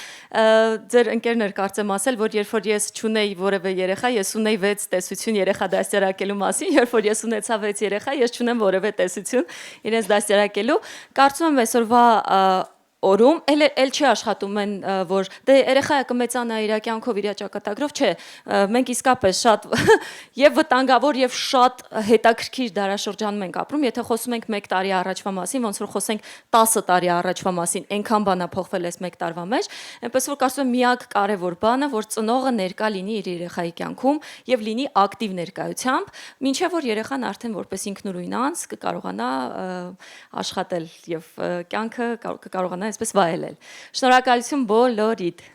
ձեր ընկերներ կարծեմ ասել, որ երբ որ ես չունեի որևէ երեխա, ես ունեի 6 տեսություն երեխա դաստիարակելու մասին, երբ որ ես ունեցա 6 երեխա, ես չունեմ որևէ տեսություն իրենց դաստիարակելու, կարծում եմ այսօրվա օրում էլ չի աշխատում են որ դե երեխայը կմեծանա իր կյանքով իր ճակատագրով չէ մենք իսկապես շատ եւ վտանգավոր եւ շատ հետաքրքիր դարաշրջանում ենք ապրում եթե խոսում ենք 1 տարի առաջվա մասին ոնց որ խոսենք 10 տարի առաջվա մասին այնքան բան է փոխվել այս 1 տարվա մեջ այնպես որ կարծում եմ միակ կարևոր բանը որ ծնողը ներկա լինի իր երեխայի կյանքում եւ լինի ակտիվ ներկայությամբ մինչեւ որ երեխան արդեն որպես ինքնուրույն անձ կկարողանա աշխատել եւ կյանքը կկարողանա այսպես վայելել։ Շնորհակալություն բոլորիդ։